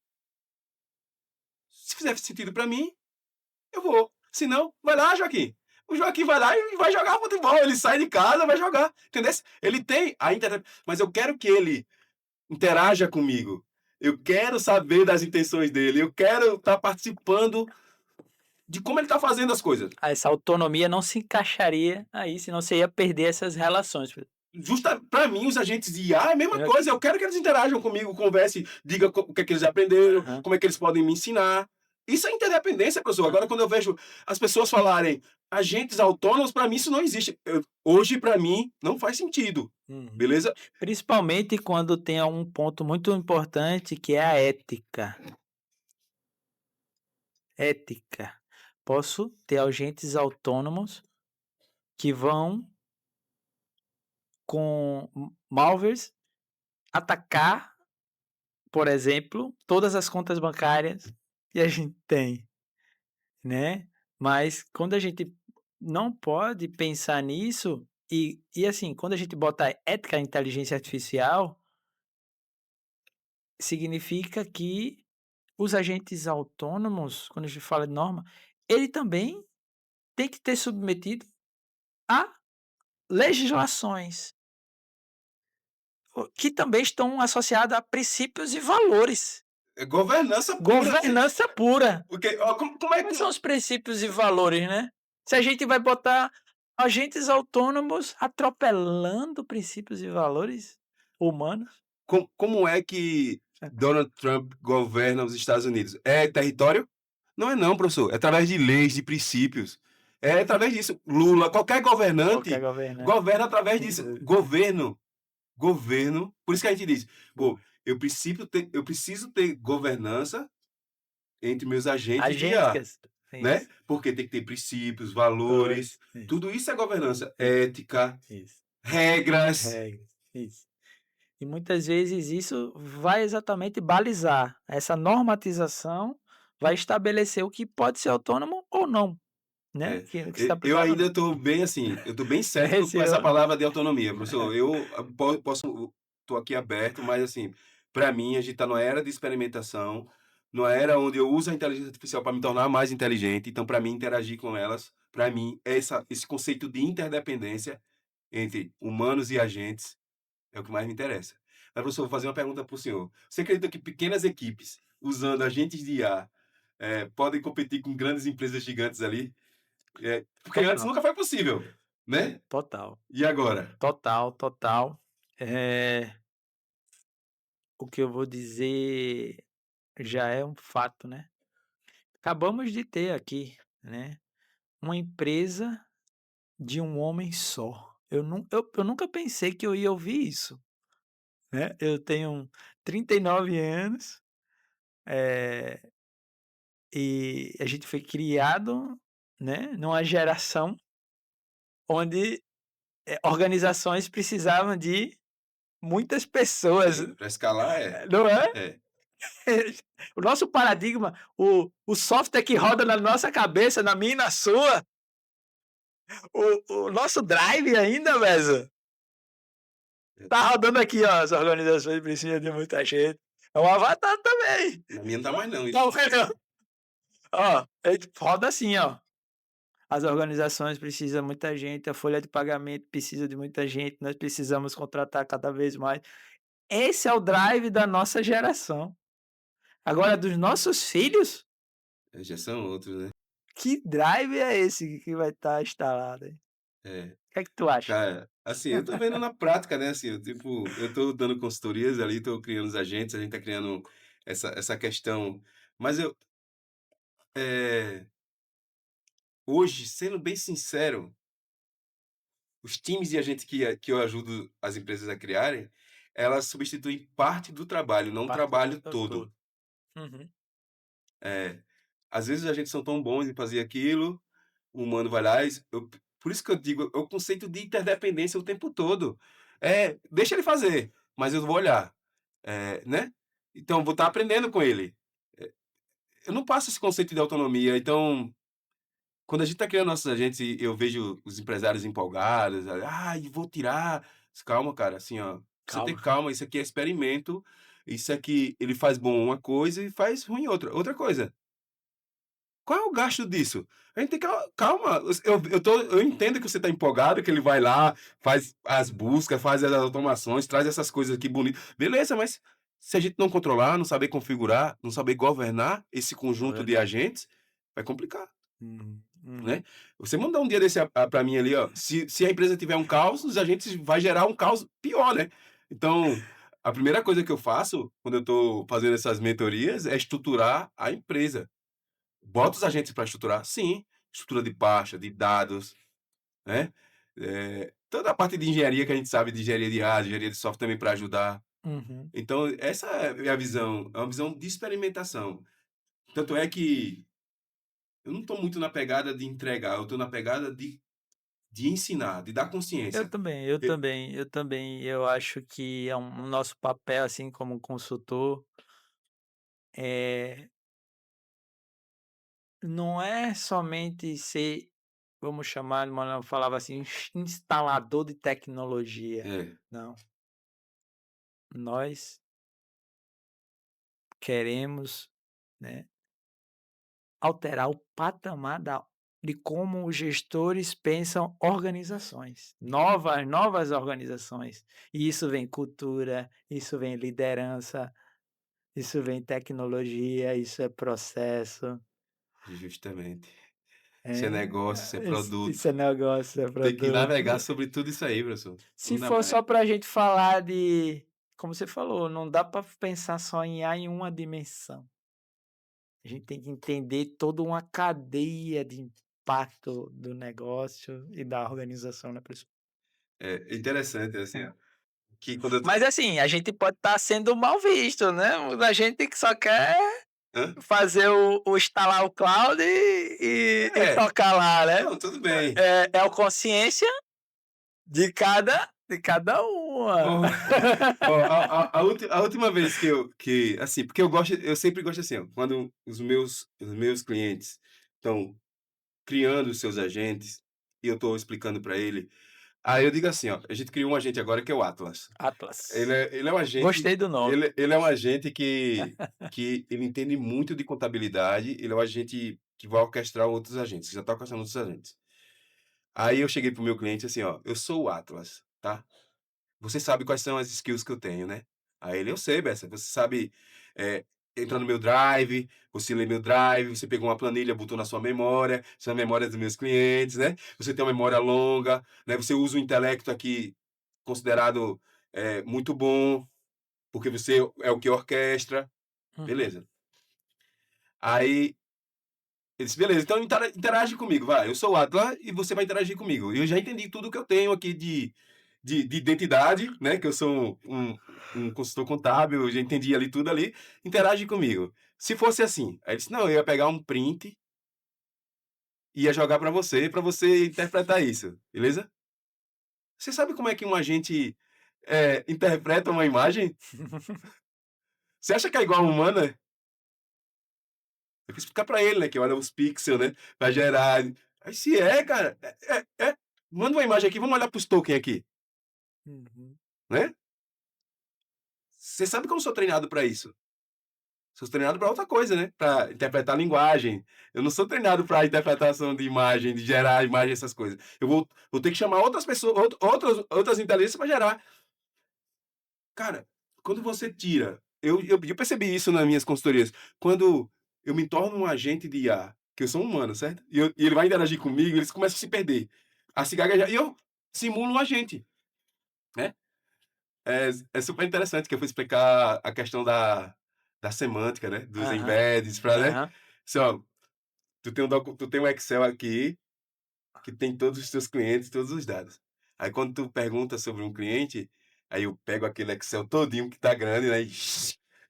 Se fizer sentido para mim, eu vou. Se não, vai lá, Joaquim. O Joaquim vai lá e vai jogar futebol. Ele sai de casa, vai jogar. Entendeu? Ele tem a interdependência. Mas eu quero que ele interaja comigo. Eu quero saber das intenções dele. Eu quero estar participando de como ele está fazendo as coisas. Essa autonomia não se encaixaria aí, senão você ia perder essas relações. Justa para mim, os agentes de IA é a mesma coisa. Eu quero que eles interajam comigo, conversem, digam o que é que eles aprenderam, Aham. como é que eles podem me ensinar. Isso é interdependência, professor. Agora, quando eu vejo as pessoas falarem agentes autônomos, para mim isso não existe. Hoje, para mim, não faz sentido. Uhum. Beleza? Principalmente quando tem um ponto muito importante que é a ética. Ética. Posso ter agentes autônomos que vão com malwares atacar, por exemplo, todas as contas bancárias que a gente tem, né. Mas quando a gente não pode pensar nisso e assim, quando a gente bota ética em inteligência artificial, significa que os agentes autônomos, quando a gente fala de norma, ele também tem que ter submetido a legislações que também estão associadas a princípios e valores. É governança pura. Governança pura. Porque, ó, como é Quais que. são os princípios e valores, né? Se a gente vai botar agentes autônomos atropelando princípios e valores humanos. Como é que Donald Trump governa os Estados Unidos? É território? Não é não, professor. É através de leis, de princípios. É através disso. Lula, qualquer Qualquer governante, governante. governa através disso. Governo. Por isso que a gente diz, pô, eu preciso ter governança entre meus agentes de IA, Agências. né? Isso. Porque tem que ter princípios, valores. Isso. Tudo isso é governança. Ética, Isso. regras. Regras. Isso. E muitas vezes isso vai exatamente balizar. Essa normatização vai estabelecer o que pode ser autônomo ou não, né? É, Que está eu aplicado ou ainda não. estou bem assim, eu estou bem cético Esse com essa eu palavra de autonomia, professor. Eu posso, estou aqui aberto, mas assim, para mim a gente está numa era de experimentação, numa era onde eu uso a inteligência artificial para me tornar mais inteligente. Então, para mim interagir com elas, para mim esse conceito de interdependência entre humanos e agentes é o que mais me interessa. Mas, professor, vou fazer uma pergunta para o senhor. Você acredita que pequenas equipes usando agentes de IA podem competir com grandes empresas gigantes ali? Porque antes total, nunca foi possível, né? total, E agora? total. O que eu vou dizer já é um fato, né? Acabamos de ter aqui, né, uma empresa de um homem só. Eu nunca pensei que eu ia ouvir isso, né? Eu tenho 39 anos, eh, e a gente foi criado, né, numa geração onde, organizações precisavam de muitas pessoas, Sim, para escalar é. não é? É. O nosso paradigma, o software que roda na nossa cabeça, na minha e na sua, o nosso drive ainda, velho, tá rodando aqui, ó, as organizações precisam de muita gente. É um avatar também. Na minha não tá mais não Tá isso. vendo? Ó, ele roda assim, ó. As organizações precisam de muita gente, a folha de pagamento precisa de muita gente, nós precisamos contratar cada vez mais. Esse é o drive da nossa geração. Agora dos nossos filhos, Já são outros, né. que drive é esse que vai estar instalado aí? É. O que é que tu acha? Cara, assim, eu tô vendo na prática, né, assim, eu, tipo, eu tô dando consultorias ali, tô criando os agentes, a gente tá criando essa questão, mas eu, eh, hoje, sendo bem sincero, os times de agente que eu ajudo as empresas a criarem, elas substituem parte do trabalho, não o Parte trabalho do todo. todo. Uhum. É, às vezes a gente são tão bons em fazer aquilo, o humano vai lá e por isso que eu digo, é o conceito de interdependência o tempo todo. Deixa ele fazer, mas eu vou olhar, né. Então vou estar aprendendo com ele. Eh, eu não passo esse conceito de autonomia, então, quando a gente está criando nossos agentes e eu vejo os empresários empolgados, "Ai, vou tirar", calma cara, assim ó, você tem Calma. calma, isso aqui é experimento, isso aqui ele faz bom uma coisa e faz ruim outra. Outra coisa, qual é o gasto disso? A gente tem que calma, eu entendo que você está empolgado, que ele vai lá, faz as buscas, faz as automações, traz essas coisas aqui bonitas, beleza, mas se a gente não controlar, não saber configurar, não saber governar esse É conjunto de verdade. agentes, vai complicar, Uhum, uhum. né. Você mandar um dia desse pra mim ali, ó, se a empresa tiver um caos, os agentes vai gerar um caos pior, né. Então, a primeira coisa que eu faço, quando eu estou fazendo essas mentorias, é estruturar a empresa. Bota os agentes para estruturar? Sim, estrutura de pasta, de dados, né, toda a parte de engenharia que a gente sabe, de engenharia de hardware, engenharia de software também para ajudar. Uhum. Então essa é a minha visão, é uma visão de experimentação. Tanto é que eu não estou muito na pegada de entregar, eu estou na pegada de ensinar, de dar Eu consciência. também, eu E também, eu também. Eu acho que é um nosso papel, assim, como consultor, é não é somente ser, vamos chamar, mano, falava assim, instalador de tecnologia. é, Não, nós queremos, né, alterar o patamar de como os gestores pensam organizações, novas organizações. E isso vem cultura, isso vem liderança, isso vem tecnologia, isso é processo, justamente. Isso é negócio, isso é é, produto. isso é negócio, é Tem que produto. navegar sobre tudo isso aí, professor. Se Não dá for mais. só para a gente falar de, como você falou, não dá para pensar só em A em uma dimensão. A gente tem que entender toda uma cadeia de impacto do negócio e da organização, né, pessoal. É interessante, assim, ó, que quando eu tô Mas assim, a gente pode estar sendo mal visto, né, a gente que só quer hã? fazer o instalar o cloud e É, tocar lá, né. não, tudo bem. É a consciência de cada uma. Ó, ó, a última vez que assim, porque eu sempre gosto assim, ó, quando os meus clientes estão criando os seus agentes, e eu estou explicando para ele, aí eu digo assim, ó, a gente criou um agente agora que é o Atlas. Atlas. Ele é um agente Gostei do nome. ele é um agente que ele entende muito de contabilidade, ele é um agente que vai orquestrar outros agentes, já está orquestrando outros agentes. Aí eu cheguei para o meu cliente assim: "Ó, eu sou o Atlas, tá? Você sabe quais são as skills que eu tenho, né?" Aí ele: "Eu sei, Bessa, você sabe, eh, entrar no meu Drive, você lê meu Drive, você pegou uma planilha, botou na sua memória, são a memória dos meus clientes, né? Você tem uma memória longa, né, você usa o intelecto aqui considerado, muito bom, porque você é o que orquestra." Uhum. Beleza. Aí ele disse: "Beleza, então interage comigo, vai, eu sou o Atlas e você vai interagir comigo. E eu já entendi tudo que eu tenho aqui de identidade, né, que eu sou um consultor contábil, eu já entendi ali tudo ali, interage comigo. Se fosse assim", aí ele disse: "Não, eu ia pegar um print e ia jogar para você interpretar isso, beleza?" Você sabe como é que um agente, interpreta uma imagem? Você acha que é igual a humana? Eu fui explicar pra ele, né, que olha os pixels, né, pra gerar. Aí se é, cara, manda uma imagem aqui, vamos olhar para os token aqui, Uhum. né. Você sabe que eu não sou treinado pra isso. Sou treinado para outra coisa, né, para interpretar a linguagem. Eu não sou treinado para interpretação de imagem, de gerar imagem, essas coisas. Eu vou ter que chamar outras pessoas, outras inteligências para gerar. Cara, quando você tira eu percebi isso nas minhas consultorias, quando eu me torno um agente de IA, que eu sou um humano, certo? E ele vai interagir comigo, eles começam a se perder, a se gaguejar, e eu simulo um agente, né. É super interessante que eu fui explicar a questão da semântica, né, dos Aham, embeds pra, né, aham. assim, ó, tu tem um Excel aqui que tem todos os teus clientes, todos os dados. Aí quando tu pergunta sobre um cliente, aí eu pego aquele Excel todinho que tá grande, né, e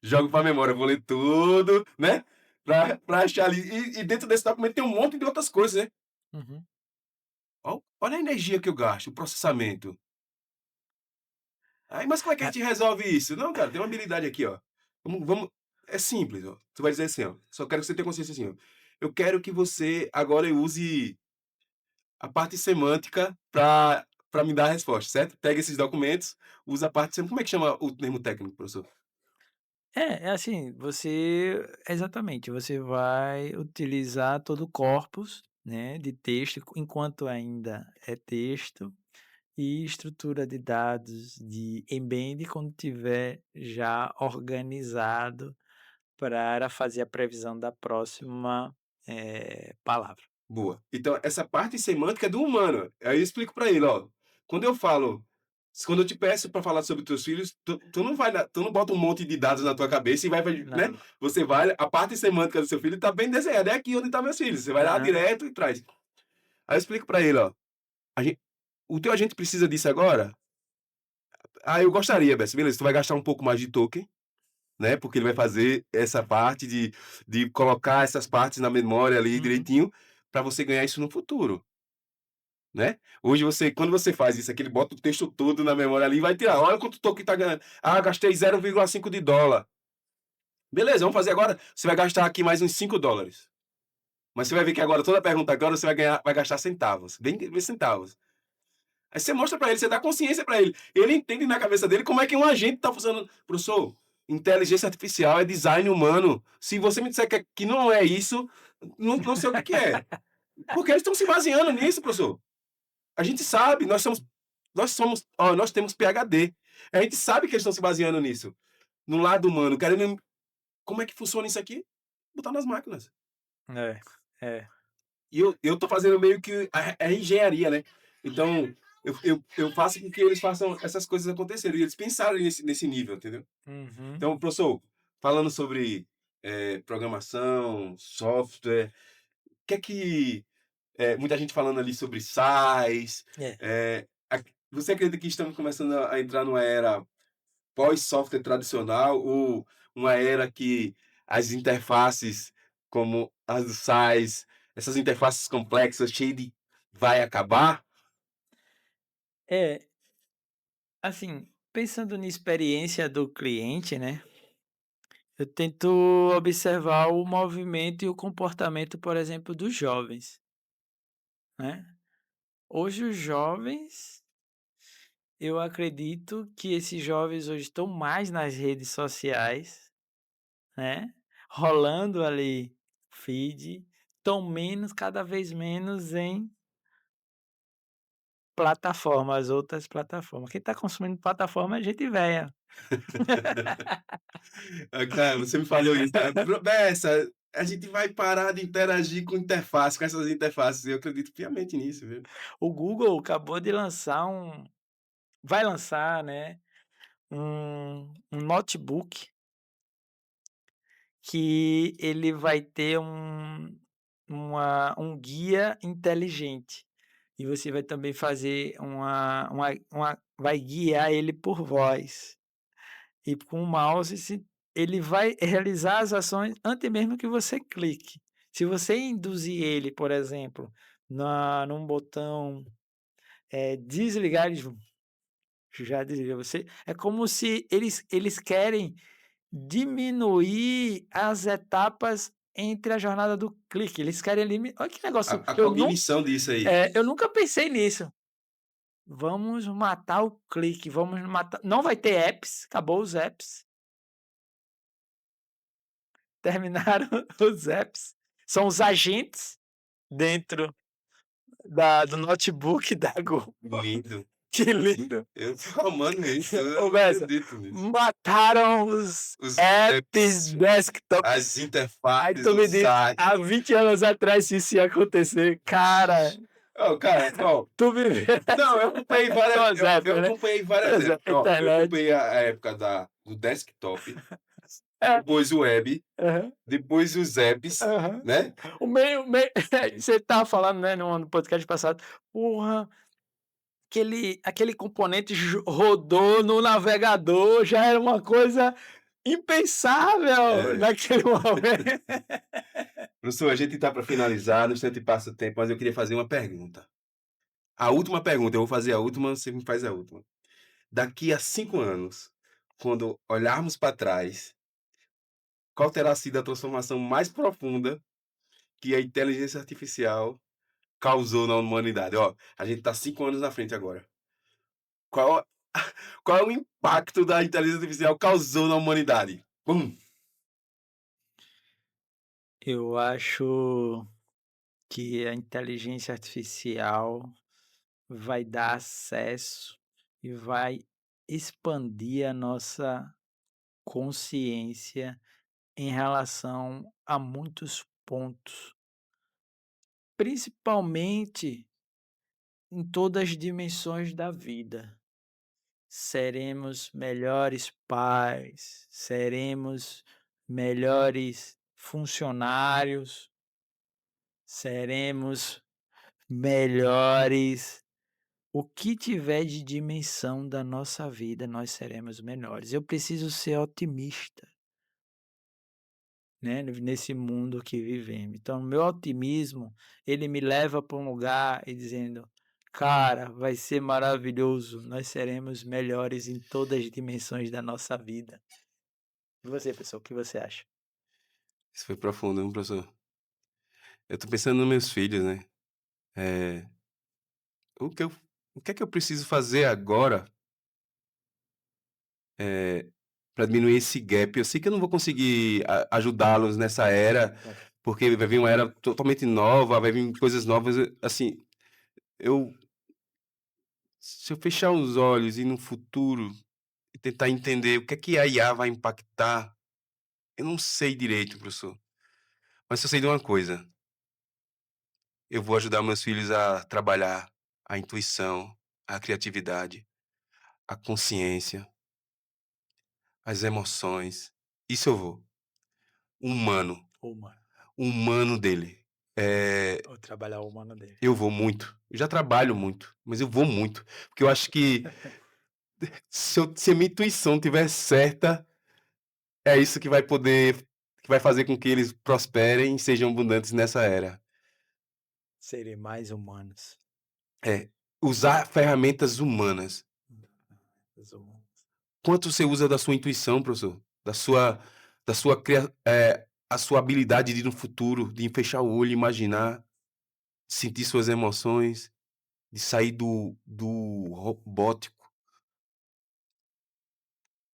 jogo pra memória, vou ler tudo, né, pra achar ali. E dentro desse documento tem um monte de outras coisas, né. Uhum. Olha a energia que eu gasto, o processamento. Aí, mas como é que a É, gente resolve isso? Não, cara, tem uma habilidade aqui, ó. Vamos é simples, ó. Tu vai dizer assim, ó, só quero que você tenha consciência assim, ó. Eu quero que você agora use a parte semântica para me dar a resposta, certo? Pega esses documentos, usa a parte semântica. Como é que chama o termo técnico, professor? é assim, você exatamente, você vai utilizar todo o corpus, né, de texto, enquanto ainda é texto, e estrutura de dados de embed quando tiver já organizado para fazer a previsão da próxima, palavra. Boa. Então, essa parte semântica é do humano. Aí eu explico para ele, ó. Quando eu falo, quando eu te peço para falar sobre teus filhos, tu não vai, tu não bota um monte de dados na tua cabeça e vai, né? Não. Você vai, a parte semântica do seu filho está bem desenhada. É aqui onde tá meus filhos. Você vai lá Aham. direto e traz. Aí eu explico para ele, ó. A gente, o teu agente precisa disso agora? Ah, eu gostaria, Bess. Beleza, tu vai gastar um pouco mais de token, né? Porque ele vai fazer essa parte de colocar essas partes na memória ali Uhum. direitinho, para você ganhar isso no futuro, né? Hoje você, quando você faz isso aqui, ele bota o texto todo na memória ali e vai tirar. Olha quanto token tá ganhando. Ah, gastei 0,5 de dólar. Beleza, vamos fazer agora. Você vai gastar aqui mais uns 5 dólares. Mas você vai ver que agora, toda pergunta agora, você vai ganhar, vai gastar centavos. Bem centavos. Aí você mostra para ele, você dá consciência para ele. Ele entende na cabeça dele como é que um agente está funcionando. Professor, inteligência artificial é design humano. Se você me disser que não é isso, não sei o que é. Porque eles estão se baseando nisso, professor. A gente sabe, nós temos PhD. A gente sabe que eles estão se baseando nisso. No lado humano, querendo. Como é que funciona isso aqui? Botar nas máquinas. É, é. E eu tô fazendo meio que a engenharia, né? Então, eu faço com que eles façam essas coisas acontecerem. E eles pensaram nesse nível, entendeu? Uhum. Então, professor, falando sobre programação, software, o que é que. Muita gente falando ali sobre SaaS. É. Você acredita que estamos começando a entrar numa era pós-software tradicional ou uma era que as interfaces como as do SaaS, essas interfaces complexas, cheias de vai acabar? É, assim, pensando na experiência do cliente, né, eu tento observar o movimento e o comportamento, por exemplo, dos jovens, né. Hoje os jovens, eu acredito que esses jovens hoje estão mais nas redes sociais, né, rolando ali feed, estão menos, cada vez menos em plataformas, outras plataformas. Quem está consumindo plataforma é gente velha. Ah, cara, você me falou isso. Bessa, a gente vai parar de interagir com interface, com essas interfaces. Eu acredito piamente nisso, viu? O Google acabou de lançar vai lançar, né, um notebook que ele vai ter um guia inteligente. E você vai também fazer vai guiar ele por voz. E com o mouse ele vai realizar as ações antes mesmo que você clique. Se você induzir ele, por exemplo, num botão, desligar, ele já desliga. Você é como se eles querem diminuir as etapas entre a jornada do clique, eles querem olha que negócio, A cognição disso aí. eu nunca pensei nisso. Vamos matar o clique, vamos matar, não vai ter apps, acabou os apps. terminaram os apps. São os agentes dentro do notebook da Google. Lindo. Que lindo. Eu tô amando isso, eu Ô, não Bessa, acredito nisso. mataram os Os apps apps, as desktops. Aí interfaces, tu o me diz, site. há 20 anos atrás se isso ia acontecer. Cara, Ó, cara, ó, tu viveu não, eu acompanhei várias, as eu épocas, né? acompanhei várias Pois é, épocas. Ó, eu internet. acompanhei a época do desktop, É, depois o web, aham, depois os apps, aham. né? O meio você estava falando, né, no podcast passado, porra, aquele componente rodou no navegador, já era uma coisa impensável É. naquele momento. Professor, a gente tá para finalizar, no instante passa o tempo, mas eu queria fazer uma pergunta. A última pergunta, eu vou fazer a última, você me faz a última. Daqui a 5 anos, quando olharmos para trás, qual terá sido a transformação mais profunda que a inteligência artificial causou na humanidade? Ó, a gente está 5 anos na frente agora. Qual, qual é o impacto da inteligência artificial causou na humanidade? Pum! Eu acho que a inteligência artificial vai dar acesso e vai expandir a nossa consciência em relação a muitos pontos, principalmente em todas as dimensões da vida. Seremos melhores pais, seremos melhores funcionários, seremos melhores. O que tiver de dimensão da nossa vida, nós seremos melhores. Eu preciso ser otimista, né, nesse mundo que vivemos. Então, meu otimismo, ele me leva para um lugar e dizendo: "Cara, vai ser maravilhoso, nós seremos melhores em todas as dimensões da nossa vida". E você, pessoal, o que você acha? Isso foi profundo, hein, professor? Eu tô pensando nos meus filhos, né? É, o que eu, o que é que eu preciso fazer agora para diminuir esse gap? Eu sei que eu não vou conseguir ajudá-los nessa era, porque vai vir uma era totalmente nova, vai vir coisas novas. Assim, eu, se eu fechar os olhos e no futuro e tentar entender o que a IA vai impactar, eu não sei direito, professor. Mas eu sei de uma coisa: eu vou ajudar meus filhos a trabalhar a intuição, a criatividade, a consciência, as emoções. Isso eu vou. Humano, Ô, mano, humano dele. vou trabalhar o humano dele. Eu vou muito. Eu já trabalho muito, mas eu vou muito. Porque eu acho que se a minha intuição estiver certa, é isso que vai fazer com que eles prosperem e sejam abundantes nessa era. Serem mais humanos. É usar ferramentas humanas. Quanto você usa da sua intuição, professor? A sua habilidade de ir no futuro, de fechar o olho, imaginar, sentir suas emoções, de sair do robótico,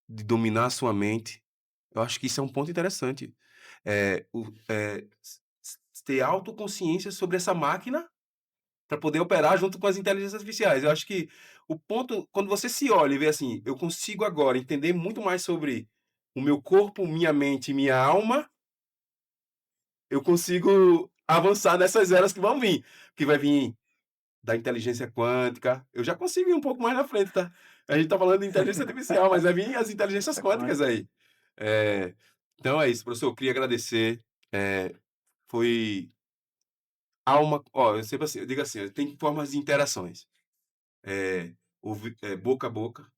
de dominar a sua mente. Eu acho que isso é um ponto interessante. Ter autoconsciência sobre essa máquina para poder operar junto com as inteligências artificiais. Eu acho que o ponto, quando você se olha e vê assim, eu consigo agora entender muito mais sobre o meu corpo, minha mente e minha alma, eu consigo avançar nessas eras que vão vir. Que vai vir da inteligência quântica. Eu já consigo ir um pouco mais na frente, tá? A gente tá falando de inteligência artificial, mas vai vir as inteligências Essa quânticas quântica. aí. É, então é isso, professor. Eu queria agradecer. Foi alma. Ó, eu sempre assim, eu digo assim, tem formas de interações. Boca a boca,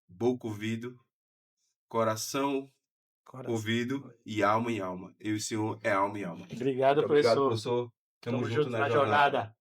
boca ouvido, coração, Coração. ouvido e alma em alma. Eu e o senhor é alma em alma. Obrigado, Muito obrigado, professor. professor. Tamo Tamo junto junto na na jornada. jornada.